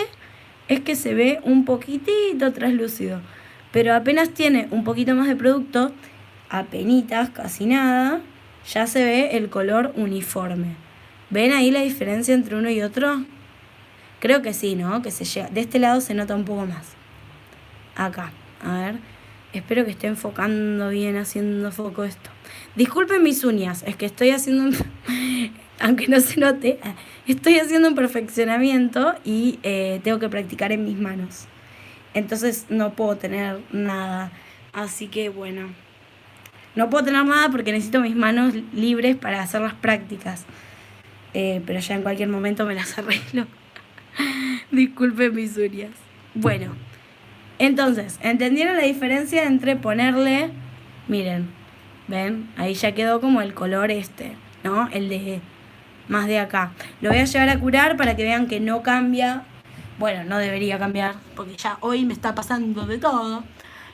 es que se ve un poquitito translúcido, pero apenas tiene un poquito más de producto, apenitas, casi nada, ya se ve el color uniforme. ¿Ven ahí la diferencia entre uno y otro? Creo que sí, ¿no? Que se llega. De este lado se nota un poco más. Acá, a ver. Espero que esté enfocando bien, haciendo foco esto. Disculpen mis uñas, es que estoy haciendo aunque no se note, estoy haciendo un perfeccionamiento y tengo que practicar en mis manos. Entonces no puedo tener nada. Así que bueno, no puedo tener nada porque necesito mis manos libres para hacer las prácticas. Pero ya en cualquier momento me las arreglo. Disculpen mis uñas. Bueno, entonces, ¿entendieron la diferencia entre ponerle? Miren, ¿ven? Ahí ya quedó como el color este, ¿no? El de más de acá. Lo voy a llevar a curar para que vean que no cambia. Bueno, no debería cambiar, porque ya hoy me está pasando de todo.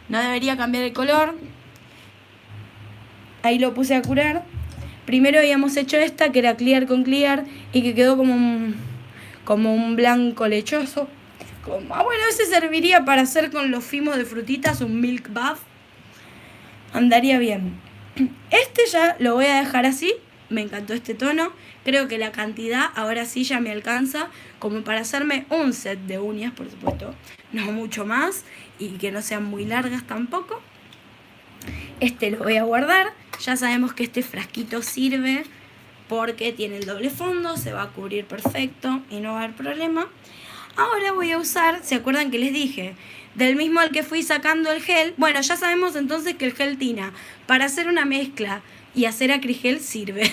No debería cambiar el color. Ahí lo puse a curar. Primero habíamos hecho esta, que era clear con clear, y que quedó como un blanco lechoso. Bueno, ese serviría para hacer con los fimos de frutitas un milk buff. Andaría bien. Este ya lo voy a dejar así. Me encantó este tono. Creo que la cantidad ahora sí ya me alcanza como para hacerme un set de uñas, por supuesto. No mucho más y que no sean muy largas tampoco. Este lo voy a guardar. Ya sabemos que este frasquito sirve porque tiene el doble fondo, se va a cubrir perfecto y no va a haber problema. Ahora voy a usar, ¿se acuerdan que les dije? del mismo al que fui sacando el gel. Bueno, ya sabemos entonces que el gel tina para hacer una mezcla y hacer acrigel sirve.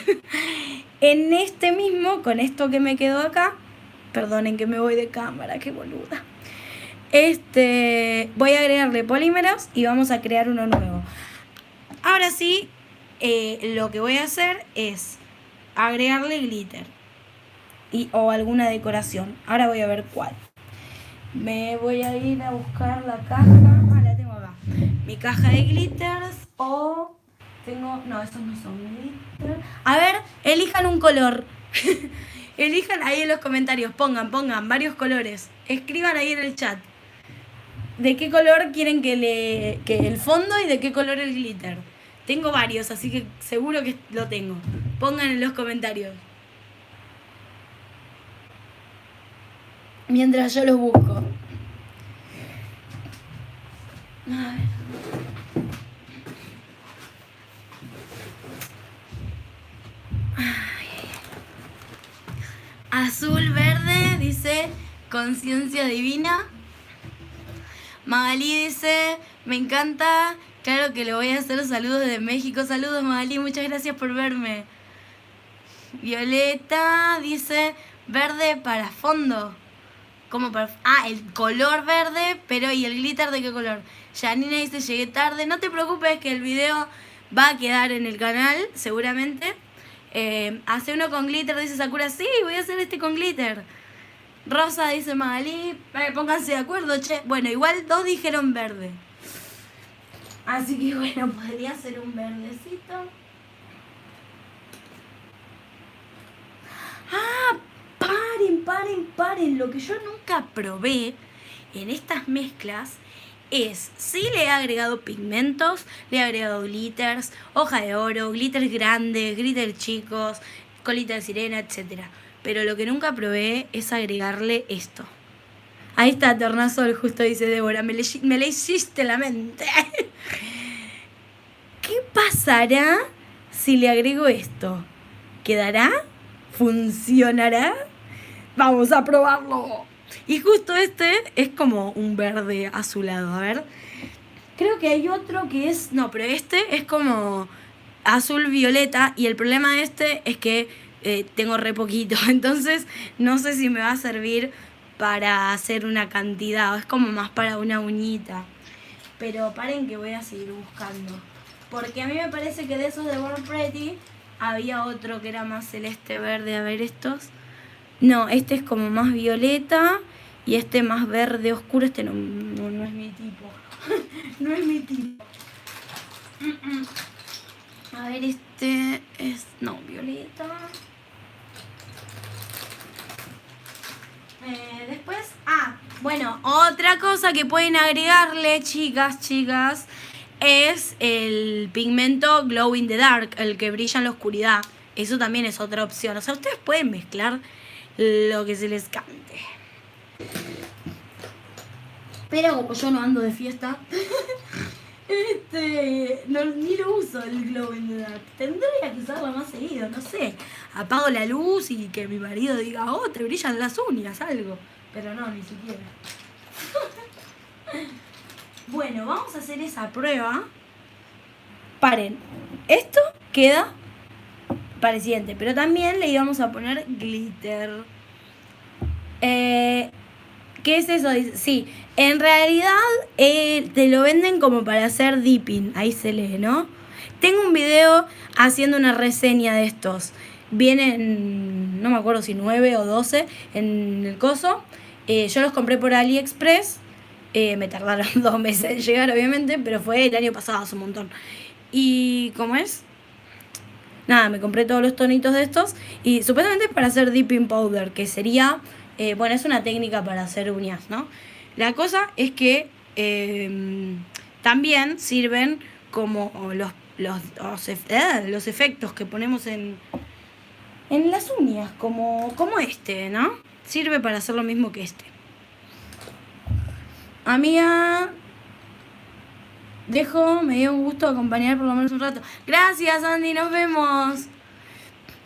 En este mismo, con esto que me quedó acá, perdonen que me voy de cámara, qué boluda. Voy a agregarle polímeros y vamos a crear uno nuevo. Ahora sí, lo que voy a hacer es agregarle glitter o alguna decoración. Ahora voy a ver cuál. Me voy a ir a buscar la caja. Ah, la tengo acá. Mi caja de glitters o... No, estos no son glitters. A ver, elijan un color. Elijan ahí en los comentarios. Pongan varios colores. Escriban ahí en el chat. ¿De qué color quieren que el fondo y de qué color el glitter? Tengo varios, así que seguro que lo tengo. Pongan en los comentarios. Mientras yo los busco. A ver. Azul, verde, dice conciencia divina. Magalí dice, me encanta, claro que le voy a hacer saludos desde México. Saludos, Magalí, muchas gracias por verme. Violeta dice, verde para fondo. ¿Cómo para...? Ah, el color verde, pero ¿y el glitter de qué color? Janina dice, llegué tarde. No te preocupes que el video va a quedar en el canal, seguramente. Hace uno con glitter, dice Sakura. Sí, voy a hacer este con glitter. Rosa dice Magalí, pónganse de acuerdo, che. Bueno, igual dos dijeron verde. Así que bueno, podría ser un verdecito. Ah, paren. Lo que yo nunca probé en estas mezclas es, sí le he agregado pigmentos, le he agregado glitters, hoja de oro, glitters grandes, glitters chicos, colita de sirena, etcétera. Pero lo que nunca probé es agregarle esto. Ahí está, Tornasol, justo dice Débora, me le hiciste la mente. ¿Qué pasará si le agrego esto? ¿Quedará? ¿Funcionará? Vamos a probarlo. Y justo este es como un verde azulado, a ver. Creo que hay otro que es... No, pero este es como azul violeta y el problema de este es que tengo re poquito, entonces no sé si me va a servir para hacer una cantidad, es como más para una uñita. Pero paren que voy a seguir buscando, porque a mí me parece que de esos de Born Pretty había otro que era más celeste verde. A ver estos. No, este es como más violeta y este más verde oscuro. Este no es mi tipo. No es mi tipo. A ver, este es... No, violeta. Después... Ah, bueno, otra cosa que pueden agregarle, chicas, es el pigmento Glow in the Dark, el que brilla en la oscuridad. Eso también es otra opción. O sea, ustedes pueden mezclar lo que se les cante. Pero como yo no ando de fiesta, ni lo uso el Glow in the Dark. Tendría que usarlo más seguido, no sé. Apago la luz y que mi marido diga, oh, te brillan las uñas, algo. Pero no, ni siquiera. Bueno, vamos a hacer esa prueba. Paren, esto queda para el siguiente, pero también le íbamos a poner glitter. ¿Qué es eso? Sí, en realidad te lo venden como para hacer dipping, ahí se lee, ¿no? Tengo un video haciendo una reseña de estos. Vienen, no me acuerdo si 9 o 12 en el coso. Yo los compré por AliExpress. Me tardaron 2 meses en llegar, obviamente, pero fue el año pasado, hace un montón. ¿Y cómo es? Nada, me compré todos los tonitos de estos y supuestamente es para hacer dipping powder, que sería, bueno, es una técnica para hacer uñas, ¿no? La cosa es que también sirven como los efectos que ponemos en las uñas, como este, ¿no? Sirve para hacer lo mismo que este. Amiga, me dio un gusto acompañar por lo menos un rato. Gracias, Andy, nos vemos.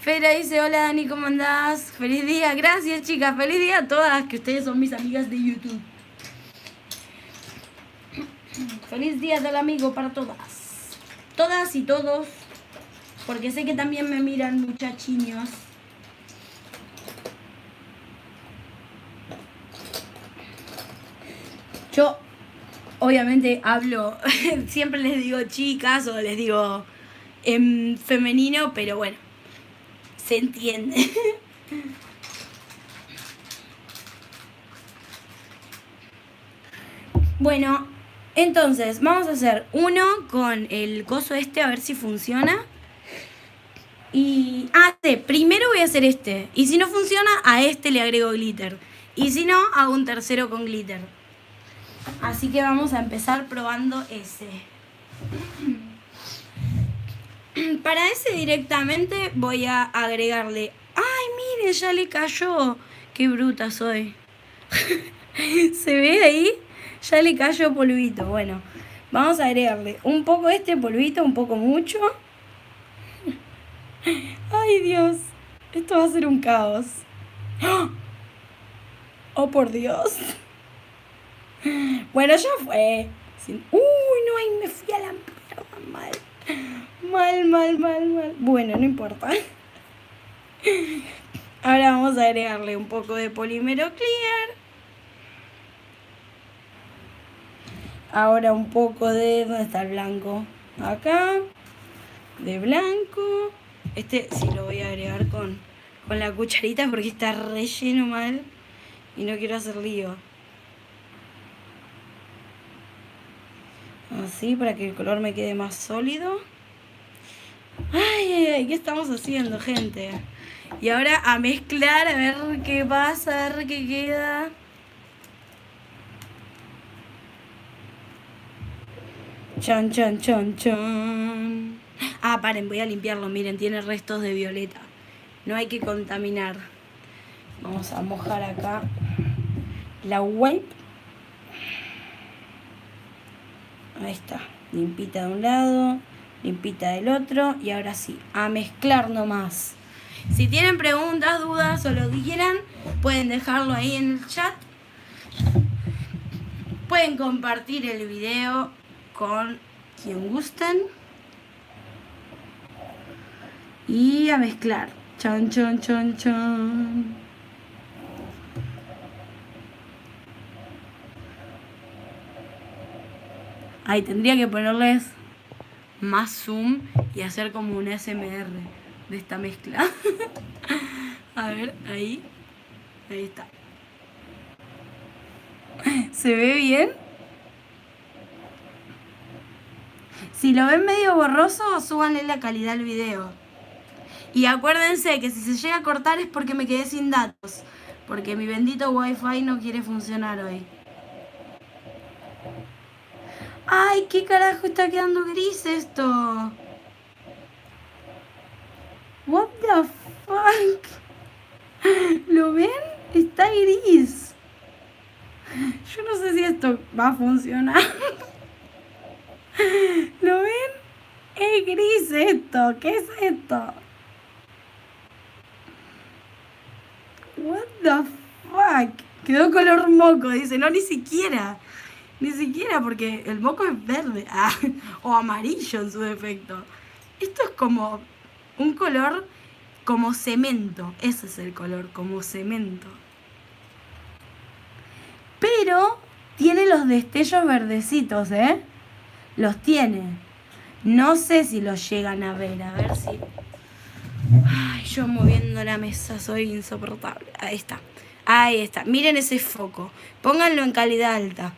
Fera dice, hola Dani, ¿cómo andás? Feliz día, gracias chicas, feliz día a todas, que ustedes son mis amigas de YouTube. Feliz Día del Amigo para todas. Todas y todos. Porque sé que también me miran muchachiños. Yo, obviamente, hablo, siempre les digo chicas o les digo en femenino, pero bueno, se entiende. Bueno, entonces, vamos a hacer uno con el coso este, a ver si funciona. Y... sí, primero voy a hacer este. Y si no funciona, a este le agrego glitter. Y si no, hago un tercero con glitter. Así que vamos a empezar probando ese. Para ese directamente voy a agregarle... ¡Ay, miren! Ya le cayó. ¡Qué bruta soy! ¿Se ve ahí? Ya le cayó polvito. Bueno, vamos a agregarle un poco este polvito, un poco mucho. ¡Ay, Dios! Esto va a ser un caos. ¡Oh, por Dios! Bueno, ya fue. ¡Uy, no! Ahí me fui a la mierda. Mal. Bueno, no importa. Ahora vamos a agregarle un poco de polímero clear. Ahora un poco de... ¿Dónde está el blanco? Acá. De blanco. Este sí lo voy a agregar con la cucharita porque está relleno mal. Y no quiero hacer lío. Así para que el color me quede más sólido. Ay, ¿qué estamos haciendo, gente? Y ahora a mezclar, a ver qué pasa, a ver qué queda. Chan. Ah, paren, voy a limpiarlo, miren, tiene restos de violeta. No hay que contaminar. Vamos a mojar acá la wipe. Ahí está, limpita de un lado, limpita del otro. Y ahora sí, a mezclar nomás. Si tienen preguntas, dudas o lo que quieran, pueden dejarlo ahí en el chat. Pueden compartir el video con quien gusten. Y a mezclar. Chan. Ahí tendría que ponerles más zoom y hacer como un ASMR de esta mezcla. A ver, ahí está. ¿Se ve bien? Si lo ven medio borroso, súbanle la calidad al video. Y acuérdense que si se llega a cortar es porque me quedé sin datos. Porque mi bendito wifi no quiere funcionar hoy. ¡Ay, qué carajo! Está quedando gris esto. What the fuck? ¿Lo ven? Está gris. Yo no sé si esto va a funcionar. ¿Lo ven? Es gris esto. ¿Qué es esto? What the fuck? Quedó color moco, dice. No, ni siquiera. Ni siquiera porque el moco es verde. O amarillo en su defecto. Esto es como un color como cemento. Ese es el color, como cemento. Pero tiene los destellos verdecitos, ¿eh? Los tiene. No sé si los llegan a ver. A ver si... Ay, yo moviendo la mesa soy insoportable. Ahí está. Ahí está. Miren ese foco. Pónganlo en calidad alta.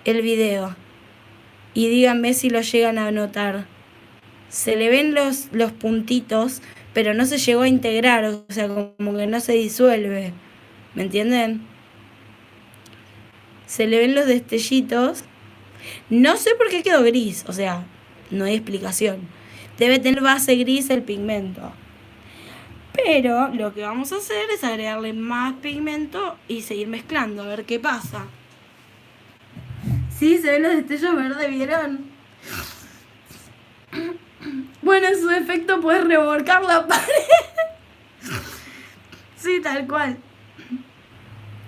El video. Y díganme si lo llegan a notar. Se le ven los puntitos, pero no se llegó a integrar. O sea, como que no se disuelve. ¿Me entienden? Se le ven los destellitos. No sé por qué quedó gris. O sea, no hay explicación. Debe tener base gris el pigmento. Pero lo que vamos a hacer es agregarle más pigmento y seguir mezclando, a ver qué pasa. Sí, se ven los destellos verdes, ¿vieron? Bueno, en su defecto puedes revolcar la pared. Sí, tal cual.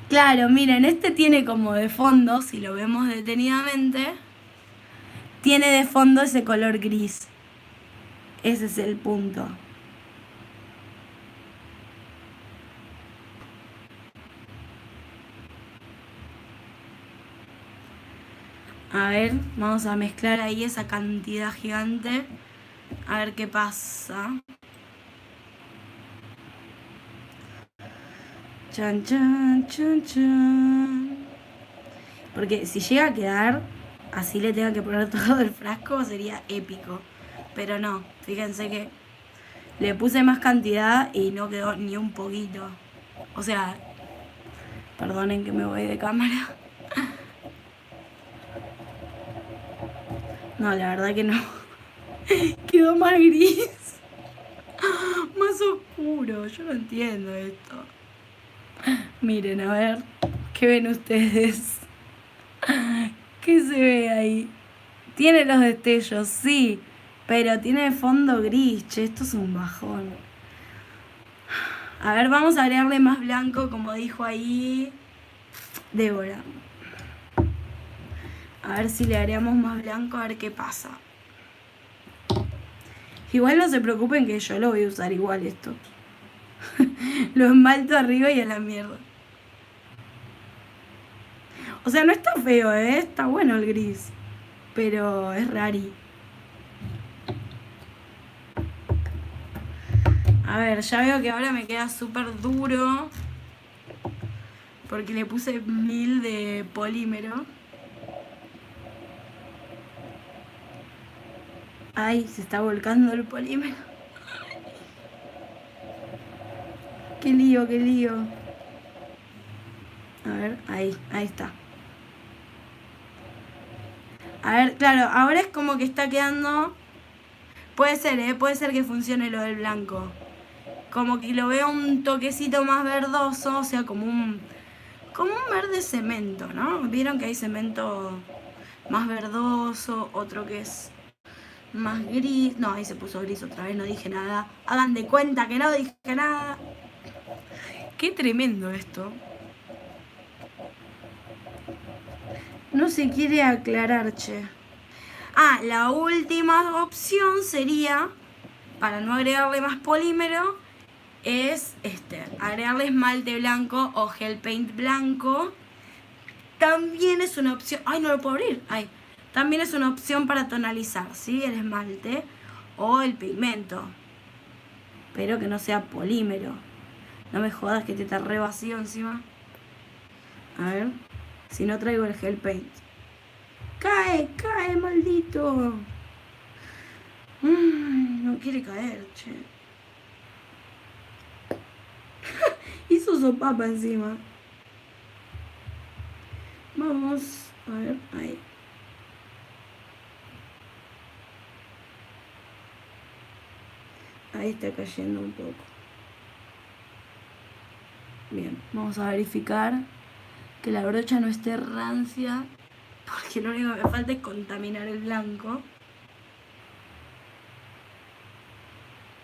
Claro, miren, este tiene como de fondo, si lo vemos detenidamente, tiene de fondo ese color gris. Ese es el punto. A ver, vamos a mezclar ahí esa cantidad gigante. A ver qué pasa. Chan, chan, chan, chan. Porque si llega a quedar así le tenga que poner todo el frasco sería épico. Pero no, fíjense que le puse más cantidad y no quedó ni un poquito. O sea, perdonen que me voy de cámara. No, la verdad que no. Quedó más gris. Más oscuro. Yo no entiendo esto. Miren, a ver. ¿Qué ven ustedes? ¿Qué se ve ahí? Tiene los destellos, sí. Pero tiene fondo gris. Che, esto es un bajón. A ver, vamos a agregarle más blanco, como dijo ahí Débora. A ver si le agregamos más blanco, a ver qué pasa. Igual no se preocupen que yo lo voy a usar igual esto. Lo esmalto arriba y a la mierda. O sea, no está feo, ¿eh? Está bueno el gris. Pero es rari. A ver, ya veo que ahora me queda súper duro. Porque le puse 1000 de polímero. Ay, se está volcando el polímero. Qué lío, qué lío. A ver, ahí está. A ver, claro, ahora es como que está quedando... Puede ser, puede ser que funcione lo del blanco. Como que lo veo un toquecito más verdoso, o sea, como un verde cemento, ¿no? Vieron que hay cemento más verdoso, otro que es más gris. No, ahí se puso gris otra vez, no dije nada. Hagan de cuenta que no dije nada. Qué tremendo esto. No se quiere aclarar, che. Ah, la última opción sería, para no agregarle más polímero, es agregarle esmalte blanco o gel paint blanco. También es una opción... ¡Ay, no lo puedo abrir! ¡Ay! También es una opción para tonalizar, ¿sí? El esmalte o el pigmento. Pero que no sea polímero. No me jodas que te está re vacío encima. A ver. Si no traigo el gel paint. ¡Cae! ¡Cae, maldito! No quiere caer, che. Hizo sopapa encima. Vamos. A ver, ahí. Ahí está cayendo un poco. Bien, vamos a verificar que la brocha no esté rancia, porque lo único que me falta es contaminar el blanco.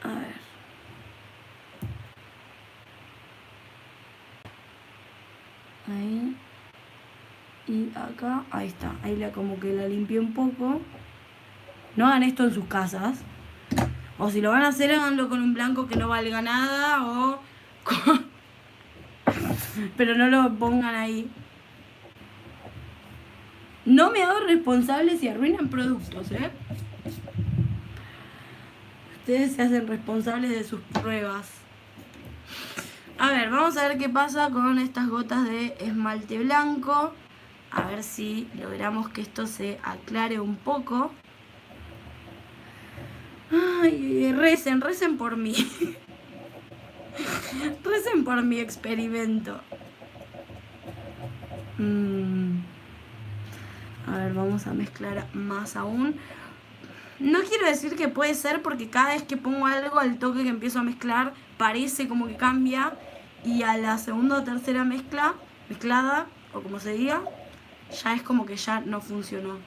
A ver. Ahí. Y acá, ahí está. Ahí como que la limpié un poco. No hagan esto en sus casas. O si lo van a hacer, háganlo con un blanco que no valga nada o con... Pero no lo pongan ahí. No me hago responsable si arruinan productos, ¿eh? Ustedes se hacen responsables de sus pruebas. A ver, vamos a ver qué pasa con estas gotas de esmalte blanco. A ver si logramos que esto se aclare un poco. Ay, recen por mí. Recen por mi experimento. A ver, vamos a mezclar más aún. No quiero decir que puede ser porque cada vez que pongo algo, al toque que empiezo a mezclar, parece como que cambia. Y a la segunda o tercera mezclada, o como se diga, ya es como que ya no funcionó.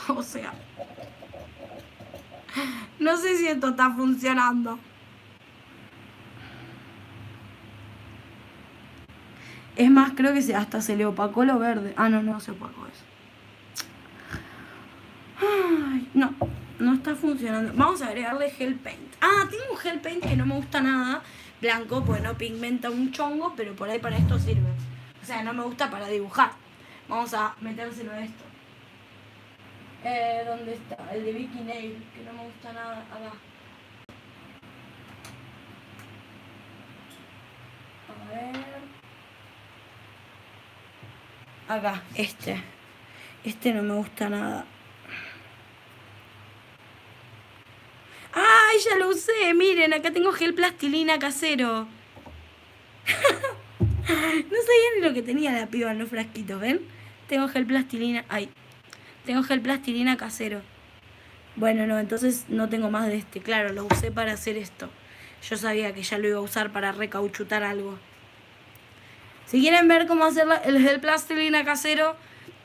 O sea, no sé si esto está funcionando. Es más, creo que hasta se le opacó lo verde. Ah, no se opacó eso. No, no está funcionando. Vamos a agregarle gel paint. Ah, tengo un gel paint que no me gusta nada. Blanco, pues no pigmenta un chongo, pero por ahí para esto sirve. O sea, no me gusta para dibujar. Vamos a metérselo a esto. ¿Dónde está? El de Vicky Nail, que no me gusta nada. Acá. A ver. Acá, este. Este no me gusta nada. ¡Ay, ya lo usé! Miren, acá tengo gel plastilina casero. No sabía ni lo que tenía la piba en los frasquitos, ¿ven? Tengo gel plastilina... Ay. Tengo gel plastilina casero. Bueno, no, entonces no tengo más de este. Claro, lo usé para hacer esto. Yo sabía que ya lo iba a usar para recauchutar algo. Si quieren ver cómo hacer el gel plastilina casero,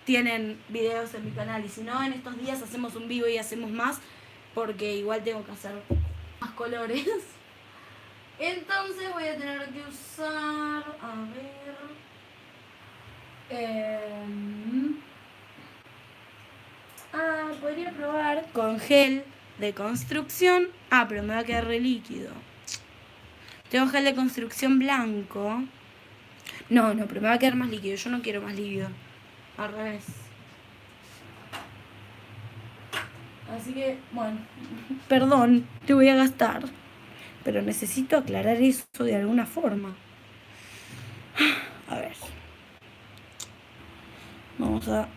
tienen videos en mi canal. Y si no, en estos días hacemos un vivo y hacemos más, porque igual tengo que hacer más colores. Entonces voy a tener que usar... A ver... podría probar con gel de construcción. Ah, pero me va a quedar re líquido. Tengo gel de construcción blanco. No, pero me va a quedar más líquido. Yo no quiero más líquido. Al revés. Así que, bueno, perdón, te voy a gastar. Pero necesito aclarar eso de alguna forma. A ver. Vamos a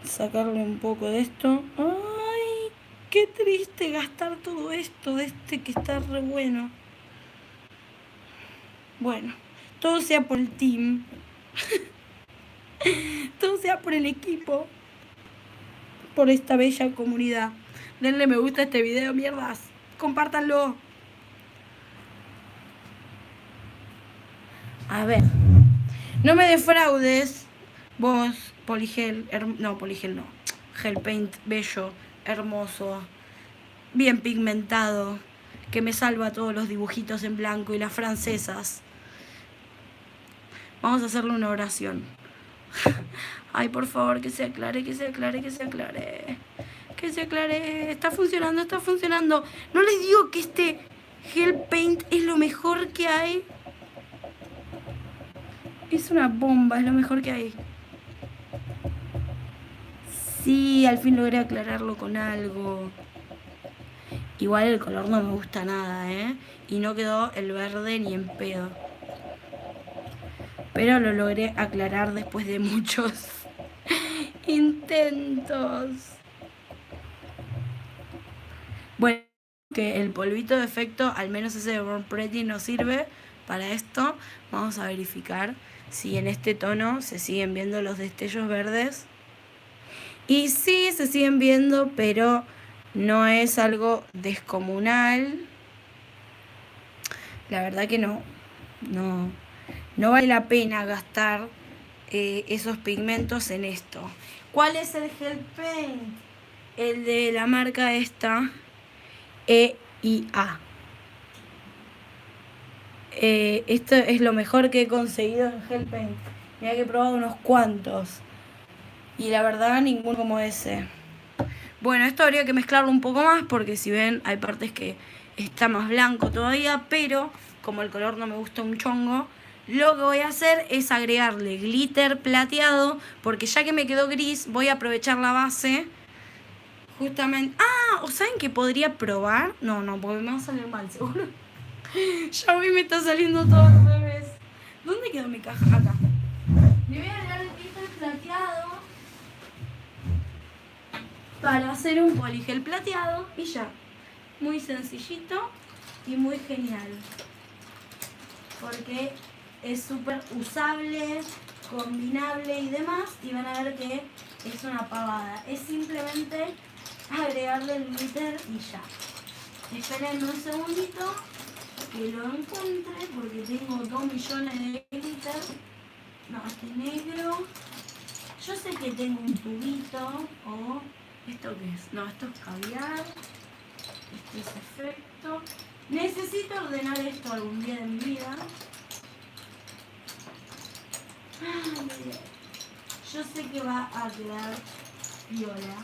sacarle un poco de esto. ¡Ay! Qué triste gastar todo esto de este que está re bueno. Bueno, todo sea por el team. Todo sea por el equipo. Por esta bella comunidad. Denle me gusta a este video, mierdas. Compártanlo. A ver. No me defraudes. Vos, poligel. No, poligel no. Gel paint bello, hermoso, bien pigmentado, que me salva todos los dibujitos en blanco y las francesas. Vamos a hacerle una oración. Ay, por favor, que se aclare, que se aclare, que se aclare. Que se aclare. Está funcionando, está funcionando. No les digo que este gel paint es lo mejor que hay. Es una bomba, es lo mejor que hay. Sí, al fin logré aclararlo con algo. Igual el color no me gusta nada, ¿eh? Y no quedó el verde ni en pedo. Pero lo logré aclarar después de muchos intentos. Bueno, que el polvito de efecto, al menos ese de Born Pretty, no sirve para esto. Vamos a verificar si en este tono se siguen viendo los destellos verdes. Y sí, se siguen viendo, pero no es algo descomunal. La verdad que no vale la pena gastar esos pigmentos en esto. ¿Cuál es el gel paint? El de la marca esta, EIA. Esto es lo mejor que he conseguido en gel paint. Mira que he probado unos cuantos. Y la verdad, ninguno como ese. Bueno, esto habría que mezclarlo un poco más porque si ven, hay partes que está más blanco todavía, pero como el color no me gusta un chongo, lo que voy a hacer es agregarle glitter plateado, porque ya que me quedó gris, voy a aprovechar la base. Justamente... Ah, ¿o saben que podría probar? No, porque me va a salir mal, seguro. Ya hoy me está saliendo todo al revés. ¿Dónde quedó mi caja? Acá. Le voy a agregar el glitter plateado para hacer un poligel plateado y ya. Muy sencillito y muy genial. Porque es súper usable, combinable y demás. Y van a ver que es una pavada. Es simplemente agregarle el glitter y ya. Esperen un segundito que lo encuentre porque tengo 2 millones de glitter. No, este negro. Yo sé que tengo un tubito o... ¿Esto qué es? No, esto es caviar. Este es efecto. Necesito ordenar esto algún día de mi vida. Ay, yo sé que va a quedar viola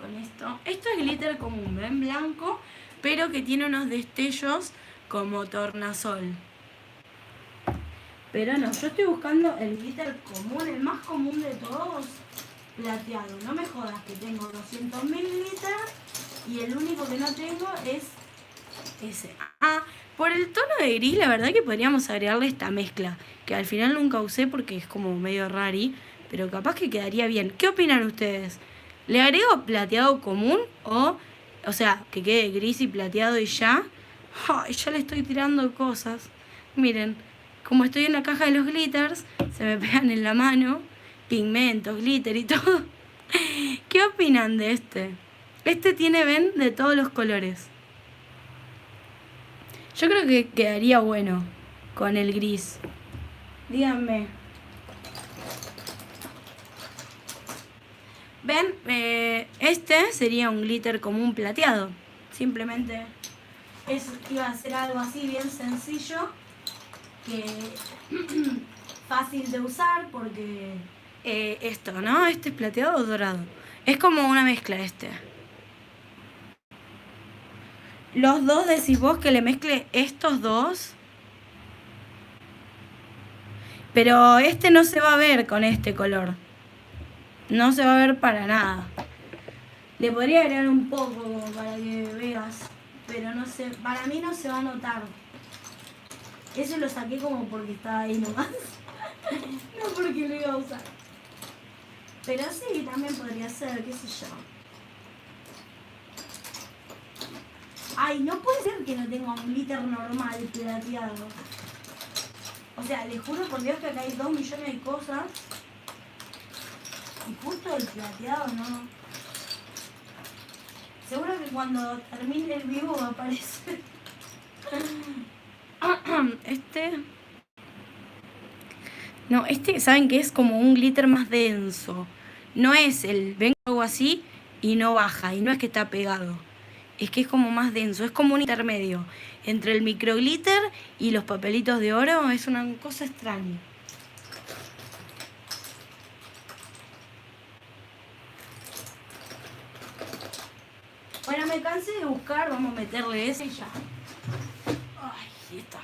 con esto. Esto es glitter común, ¿ven? Blanco, pero que tiene unos destellos como tornasol. Pero no, yo estoy buscando el glitter común, el más común de todos, plateado. No me jodas que tengo 200 mililitros y el único que no tengo es ese. Ah, por el tono de gris, la verdad que podríamos agregarle esta mezcla, que al final nunca usé porque es como medio rari, pero capaz que quedaría bien. ¿Qué opinan ustedes? ¿Le agrego plateado común o sea, que quede gris y plateado y ya? Ay, ya le estoy tirando cosas. Miren, como estoy en la caja de los glitters, se me pegan en la mano pigmentos, glitter y todo. ¿Qué opinan de este? Este tiene, ven, de todos los colores. Yo creo que quedaría bueno con el gris. Díganme. ¿Ven? Este sería un glitter común plateado. Simplemente iba a ser algo así bien sencillo. Que fácil de usar porque esto, ¿no? Este es plateado o dorado. Es como una mezcla este. Los dos decís vos que le mezcle estos dos. Pero este no se va a ver con este color. No se va a ver para nada. Le podría agregar un poco para que veas. Pero no sé, para mí no se va a notar. Eso lo saqué como porque estaba ahí nomás. No porque lo iba a usar. Pero sí, también podría ser, qué sé yo. Ay, no puede ser que no tenga un glitter normal plateado. O sea, les juro por Dios que acá hay 2 millones de cosas. Y justo el plateado no. Seguro que cuando termine el vivo va a aparecer. No, ¿saben qué? Es como un glitter más denso. No es vengo algo así y no baja. Y no es que está pegado. Es que es como más denso. Es como un intermedio. Entre el microglitter y los papelitos de oro es una cosa extraña. Bueno, me cansé de buscar. Vamos a meterle ese y ya. Ay, ahí está.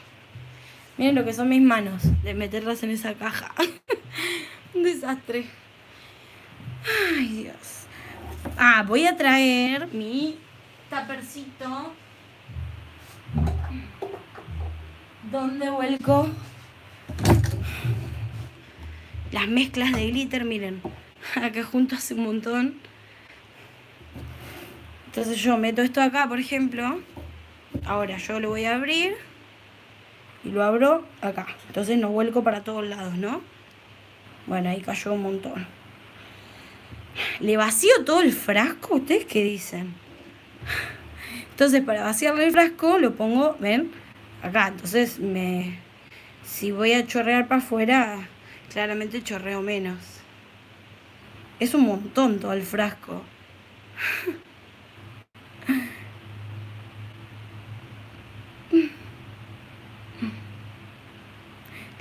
Miren lo que son mis manos de meterlas en esa caja. Un desastre. Ay, Dios. Ah, voy a traer mi tapercito donde vuelco las mezclas de glitter. Miren, acá junto hace un montón. Entonces yo meto esto acá, por ejemplo. Ahora yo lo voy a abrir y lo abro acá. Entonces no vuelco para todos lados, ¿no? Bueno, ahí cayó un montón. ¿Le vacío todo el frasco? ¿Ustedes qué dicen? Entonces para vaciarle el frasco lo pongo, ¿ven? Acá. Entonces si voy a chorrear para afuera, claramente chorreo menos. Es un montón todo el frasco.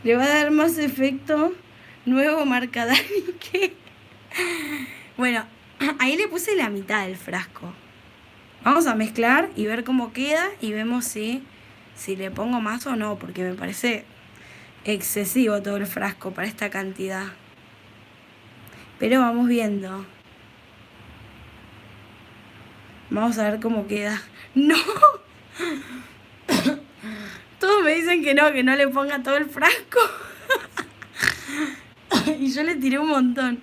Le va a dar más efecto nuevo marca Dani que... Bueno, ahí le puse la mitad del frasco. Vamos a mezclar y ver cómo queda y vemos si le pongo más o no, porque me parece excesivo todo el frasco para esta cantidad. Pero vamos viendo. Vamos a ver cómo queda. ¡No! Todos me dicen que no le ponga todo el frasco. Y yo le tiré un montón.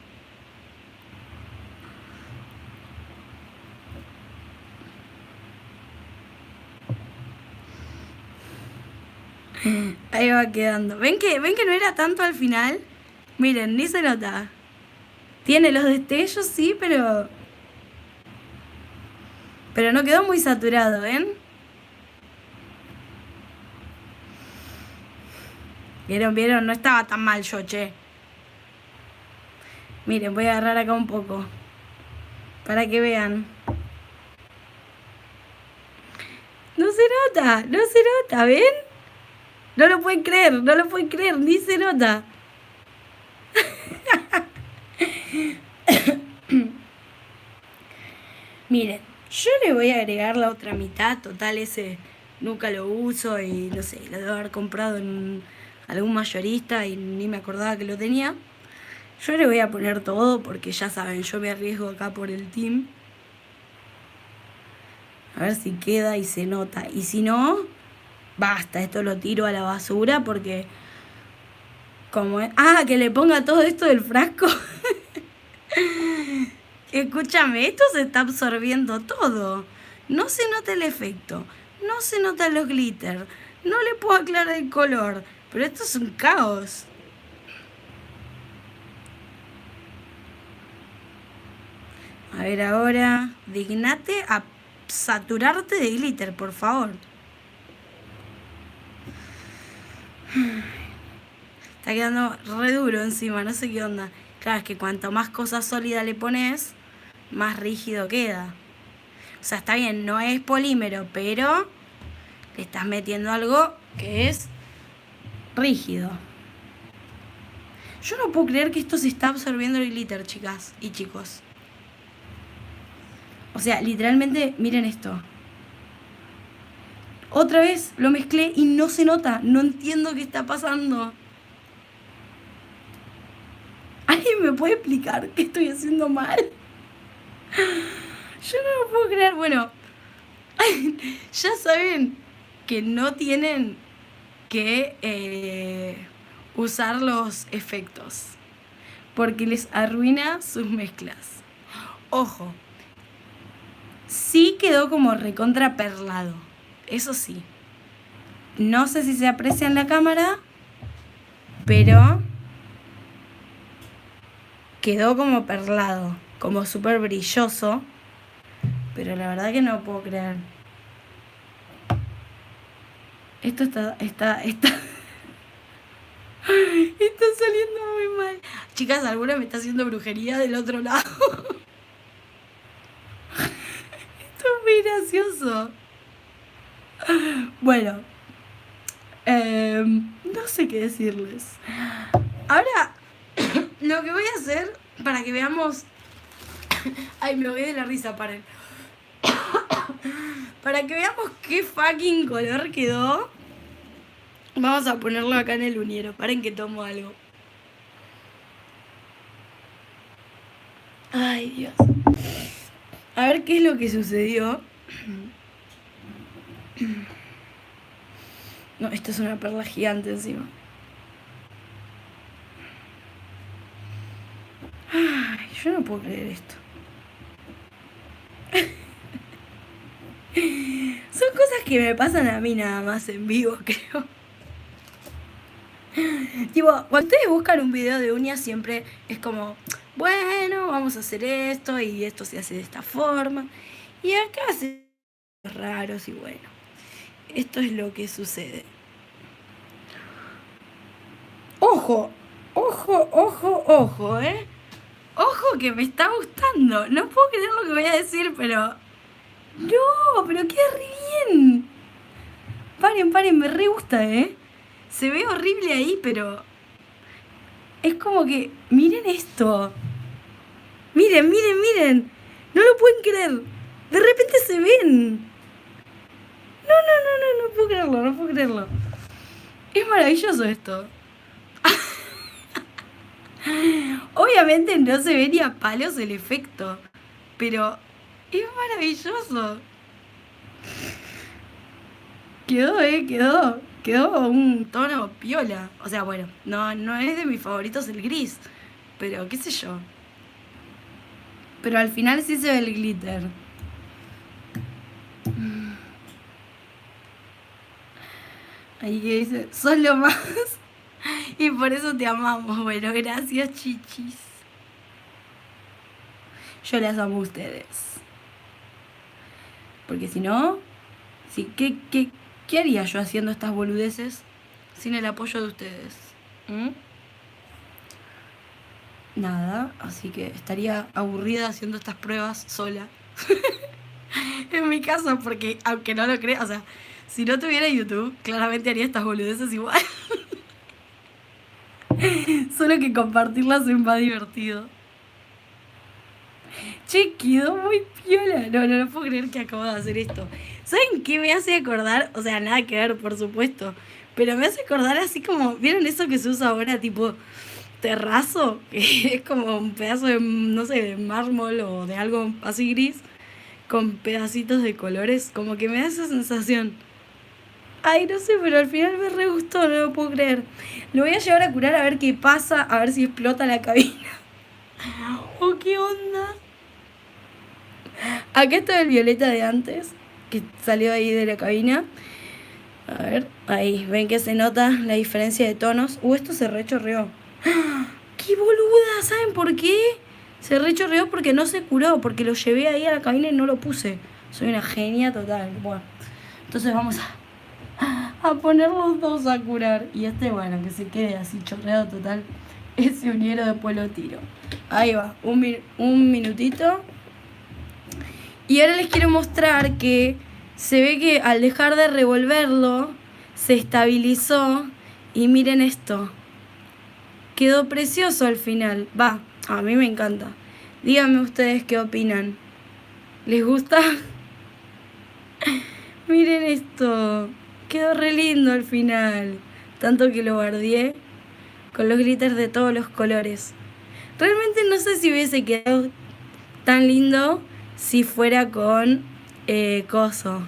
Ahí va quedando. ¿Ven que no era tanto al final? Miren, ni se nota. Tiene los destellos, sí, pero no quedó muy saturado, ¿ven? ¿Vieron? No estaba tan mal yo, che. Miren, voy a agarrar acá un poco. Para que vean. No se nota, ¿ven? No lo pueden creer, ni se nota. Miren, yo le voy a agregar la otra mitad, total ese nunca lo uso y no sé, lo debo haber comprado en algún mayorista y ni me acordaba que lo tenía. Yo le voy a poner todo porque ya saben, yo me arriesgo acá por el team. A ver si queda y se nota. Y si no, basta, esto lo tiro a la basura porque como que le ponga todo esto del frasco. Escúchame, esto se está absorbiendo todo. No se nota el efecto, no se notan los glitter, no le puedo aclarar el color, pero esto es un caos. A ver ahora, dignate a saturarte de glitter, por favor. Está quedando re duro encima, no sé qué onda. Claro, es que cuanto más cosa sólida le pones, más rígido queda. O sea, está bien, no es polímero, pero le estás metiendo algo que es rígido. Yo no puedo creer que esto se está absorbiendo el glitter, chicas y chicos. O sea, literalmente, miren esto. Otra vez lo mezclé y no se nota. No entiendo qué está pasando. ¿Alguien me puede explicar qué estoy haciendo mal? Yo no lo puedo creer. Bueno, ya saben que no tienen que usar los efectos porque les arruina sus mezclas. Ojo, sí quedó como recontra perlado, eso sí. No sé si se aprecia en la cámara, pero quedó como perlado, como súper brilloso. Pero la verdad que no puedo creer. Esto está saliendo muy mal. Chicas, alguna me está haciendo brujería del otro lado. Esto es muy gracioso. Bueno, no sé qué decirles. Ahora, lo que voy a hacer para que veamos... Ay, me voy de la risa, paren. Para que veamos qué fucking color quedó, vamos a ponerlo acá en el uniero. Paren que tomo algo. Ay, Dios. A ver qué es lo que sucedió. No, esto es una perla gigante encima. Ay, yo no puedo creer esto. Son cosas que me pasan a mí nada más en vivo, creo. Tipo, cuando ustedes buscan un video de uñas siempre es como, bueno, vamos a hacer esto y esto se hace de esta forma. Y acá se raros y bueno, esto es lo que sucede. Ojo, ojo, ojo, ojo, Ojo que me está gustando. No puedo creer lo que voy a decir, pero... No, pero queda re bien. Paren, me re gusta, Se ve horrible ahí, pero... Es como que... Miren esto. Miren. No lo pueden creer. De repente se ven. No puedo creerlo. Es maravilloso esto. Obviamente no se ve ni a palos el efecto, pero es maravilloso. Quedó un tono piola. O sea, bueno, no es de mis favoritos el gris, pero qué sé yo. Pero al final sí se ve el glitter. Ahí que dice, sos lo más. Y por eso te amamos. Bueno, gracias, chichis. Yo las amo a ustedes. Porque si no, sí, ¿qué haría yo haciendo estas boludeces sin el apoyo de ustedes? Nada, así que estaría aburrida haciendo estas pruebas sola. En mi caso, porque aunque no lo creas, o sea, si no tuviera YouTube, claramente haría estas boludeces igual. Solo que compartirlas es más divertido. Che, quedó muy piola. No puedo creer que acabo de hacer esto. ¿Saben qué me hace acordar? O sea, nada que ver, por supuesto. Pero me hace acordar así como, ¿vieron eso que se usa ahora, tipo terrazo? Que es como un pedazo de, no sé, de mármol o de algo así gris, con pedacitos de colores. Como que me da esa sensación. Ay, no sé, pero al final me re gustó, no lo puedo creer. Lo voy a llevar a curar a ver qué pasa, a ver si explota la cabina. ¿O qué onda? Acá está el violeta de antes, que salió ahí de la cabina. A ver, ahí, ven que se nota la diferencia de tonos. Esto se rechorreó. ¡Qué boluda! ¿Saben por qué? Se rechorreó porque no se curó, porque lo llevé ahí a la cabina y no lo puse. Soy una genia total. Bueno, entonces vamos a poner los dos a curar. Y bueno, que se quede así chorreado total. Ese uniero después lo tiro. Ahí va, un minutito. Y ahora les quiero mostrar que se ve que al dejar de revolverlo, se estabilizó. Y miren esto. Quedó precioso al final. Va, a mí me encanta. Díganme ustedes qué opinan. ¿Les gusta? Miren esto. Quedó re lindo al final. Tanto que lo bardeé con los glitters de todos los colores. Realmente no sé si hubiese quedado tan lindo si fuera con coso.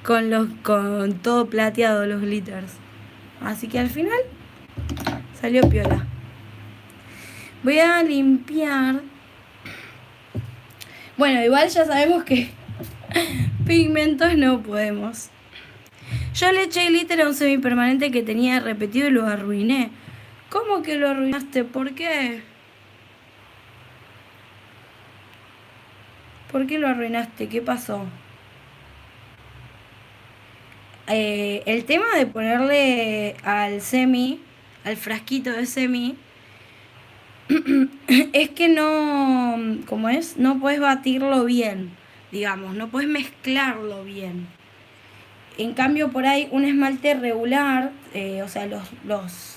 Con todo plateado los glitters. Así que al final salió piola. Voy a limpiar. Bueno, igual ya sabemos que pigmentos no podemos. Yo le eché glitter a un semipermanente que tenía repetido y lo arruiné. ¿Cómo que lo arruinaste? ¿Por qué? ¿Por qué lo arruinaste? ¿Qué pasó? El tema de ponerle al frasquito de semi, es que no, ¿cómo es? No puedes batirlo bien, digamos, no puedes mezclarlo bien. En cambio, por ahí un esmalte regular, o sea, los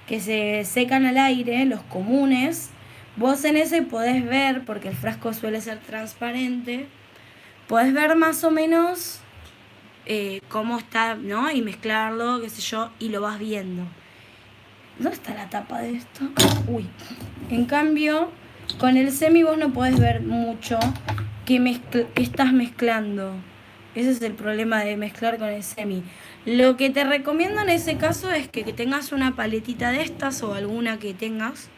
que se secan al aire, los comunes, vos en ese podés ver, porque el frasco suele ser transparente, podés ver más o menos cómo está, ¿no? Y mezclarlo, qué sé yo, y lo vas viendo. ¿Dónde está la tapa de esto? Uy. En cambio, con el semi vos no podés ver mucho que estás mezclando. Ese es el problema de mezclar con el semi. Lo que te recomiendo en ese caso es que tengas una paletita de estas o alguna que tengas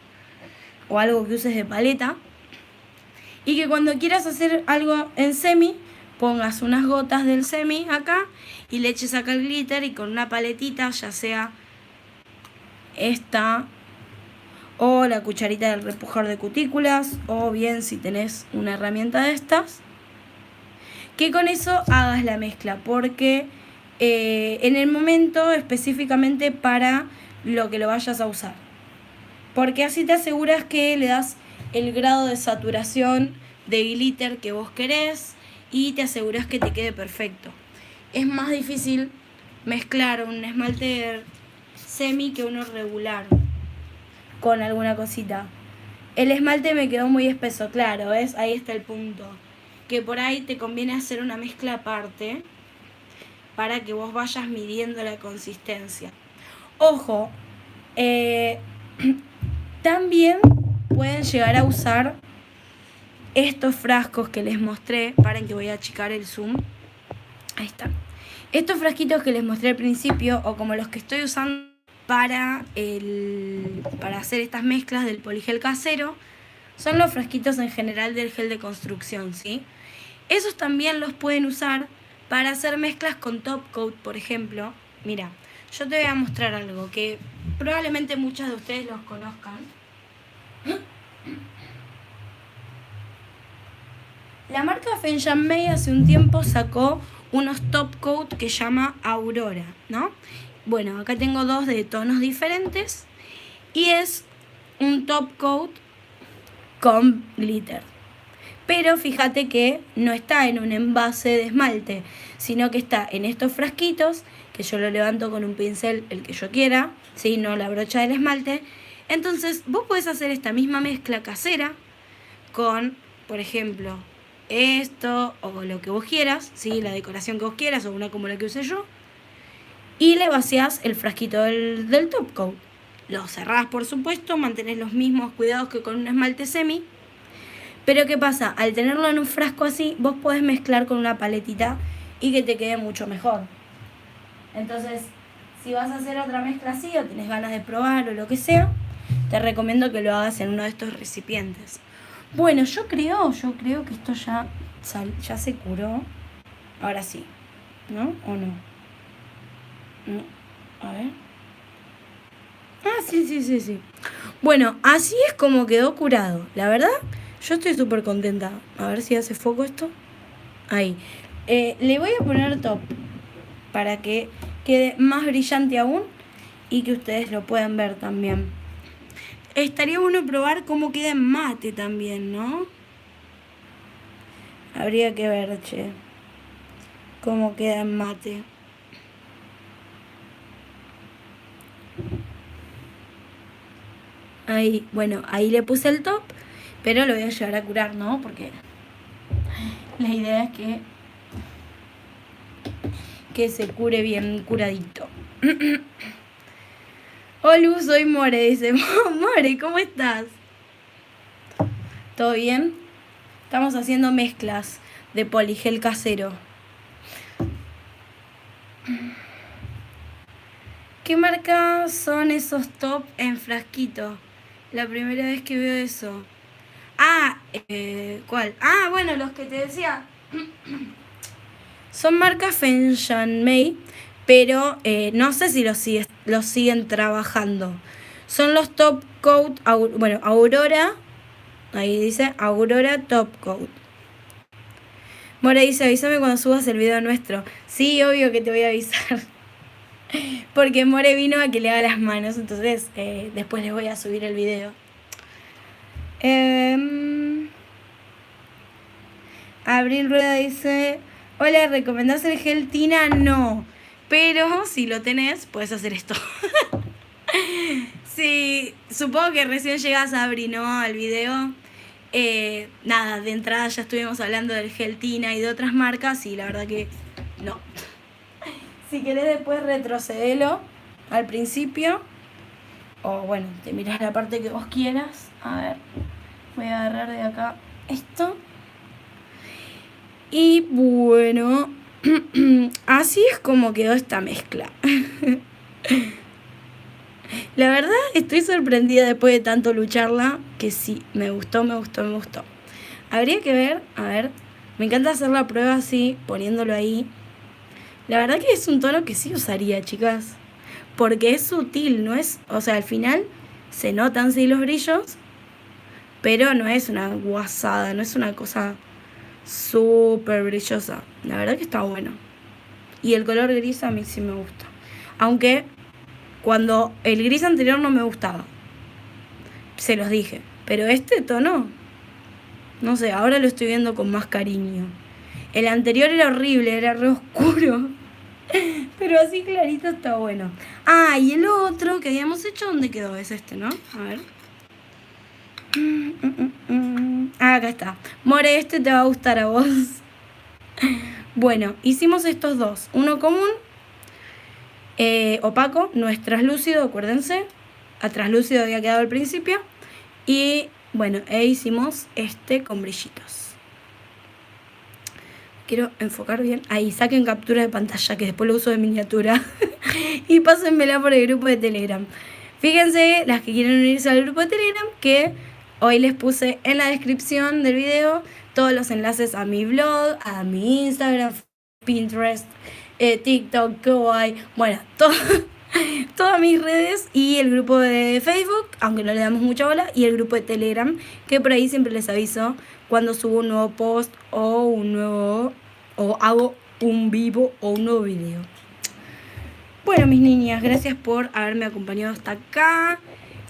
o algo que uses de paleta y que cuando quieras hacer algo en semi pongas unas gotas del semi acá y le eches acá el glitter y con una paletita, ya sea esta o la cucharita del repujar de cutículas o bien si tenés una herramienta de estas, que con eso hagas la mezcla, porque en el momento específicamente para lo que lo vayas a usar, porque así te aseguras que le das el grado de saturación de glitter que vos querés y te aseguras que te quede perfecto. Es más difícil mezclar un esmalte semi que uno regular con alguna cosita. El esmalte me quedó muy espeso, claro, ¿ves? Ahí está el punto. Que por ahí te conviene hacer una mezcla aparte para que vos vayas midiendo la consistencia. Ojo, también pueden llegar a usar estos frascos que les mostré. Paren que voy a achicar el zoom. Ahí están. Estos frasquitos que les mostré al principio, o como los que estoy usando para hacer estas mezclas del poligel casero, son los frasquitos en general del gel de construcción, ¿sí? Esos también los pueden usar para hacer mezclas con top coat, por ejemplo. Mira, yo te voy a mostrar algo que probablemente muchos de ustedes los conozcan. La marca Feng Mei hace un tiempo sacó unos top coat que llama Aurora, ¿no? Bueno, acá tengo dos de tonos diferentes y es un top coat con glitter. Pero fíjate que no está en un envase de esmalte, sino que está en estos frasquitos, que yo lo levanto con un pincel, el que yo quiera, ¿sí? No la brocha del esmalte. Entonces vos podés hacer esta misma mezcla casera con, por ejemplo, esto o lo que vos quieras, ¿sí? La decoración que vos quieras o una como la que usé yo. Y le vaciás el frasquito del top coat. Lo cerrás, por supuesto, mantenés los mismos cuidados que con un esmalte semi. Pero ¿qué pasa? Al tenerlo en un frasco así, vos podés mezclar con una paletita y que te quede mucho mejor. Entonces, si vas a hacer otra mezcla así o tenés ganas de probar o lo que sea, te recomiendo que lo hagas en uno de estos recipientes. Bueno, yo creo que esto ya se curó. Ahora sí, ¿no? ¿O no? No. A ver. Ah, sí. Bueno, así es como quedó curado. La verdad, yo estoy súper contenta. A ver si hace foco esto. Ahí. Le voy a poner top para que quede más brillante aún y que ustedes lo puedan ver también. Estaría bueno probar cómo queda en mate también, ¿no? Habría que ver, che, cómo queda en mate. Ahí, bueno, ahí le puse el top, pero lo voy a llevar a curar, ¿no? Porque la idea es que se cure bien curadito. Hola, soy More, dice. More, ¿cómo estás? ¿Todo bien? Estamos haciendo mezclas de poligel casero. ¿Qué marca son esos top en frasquito? La primera vez que veo eso. ¿Cuál? Ah, bueno, los que te decía. Son marcas Feng Mei, pero no sé si los siguen trabajando. Son los Top Coat, Aurora. Ahí dice Aurora Top Coat. More dice, avísame cuando subas el video nuestro. Sí, obvio que te voy a avisar. Porque More vino a que le haga las manos, entonces después les voy a subir el video. Abril Rueda dice, hola, ¿recomendás el gel Tina? No, pero si lo tenés, puedes hacer esto. Sí, supongo que recién llegás a Abril, ¿no? Al video. Nada, de entrada ya estuvimos hablando del gel Tina y de otras marcas y la verdad que no. Si querés después retrocedelo al principio. O bueno, te mirás la parte que vos quieras. A ver, voy a agarrar de acá esto. Y bueno, así es como quedó esta mezcla. La verdad estoy sorprendida después de tanto lucharla, que sí, me gustó. Habría que ver, a ver, me encanta hacer la prueba así, poniéndolo ahí. La verdad que es un tono que sí usaría, chicas, porque es sutil, no es, o sea, al final se notan sí los brillos, pero no es una guasada, no es una cosa súper brillosa. La verdad que está bueno. Y el color gris a mí sí me gusta. Aunque cuando el gris anterior no me gustaba, se los dije. Pero este tono, no sé, ahora lo estoy viendo con más cariño. El anterior era horrible, era re oscuro. Pero así clarito está bueno. Ah, y el otro que habíamos hecho, ¿dónde quedó? Es este, ¿no? A ver. Ah, acá está. More, este te va a gustar a vos. Bueno, hicimos estos dos. Uno común, opaco, no es translúcido, acuérdense. A translúcido había quedado al principio. Y bueno, hicimos este con brillitos. Quiero enfocar bien. Ahí, saquen captura de pantalla, que después lo uso de miniatura. Y pásenmela por el grupo de Telegram. Fíjense, las que quieren unirse al grupo de Telegram, que hoy les puse en la descripción del video todos los enlaces a mi blog, a mi Instagram, Pinterest, TikTok, Kawaii, bueno, todas mis redes y el grupo de Facebook, aunque no le damos mucha bola, y el grupo de Telegram, que por ahí siempre les aviso cuando subo un nuevo post o hago un vivo o un nuevo video. Bueno, mis niñas, gracias por haberme acompañado hasta acá.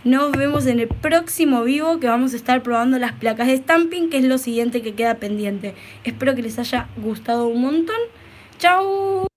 Nos vemos en el próximo vivo, que vamos a estar probando las placas de stamping, que es lo siguiente que queda pendiente. Espero que les haya gustado un montón. ¡Chao!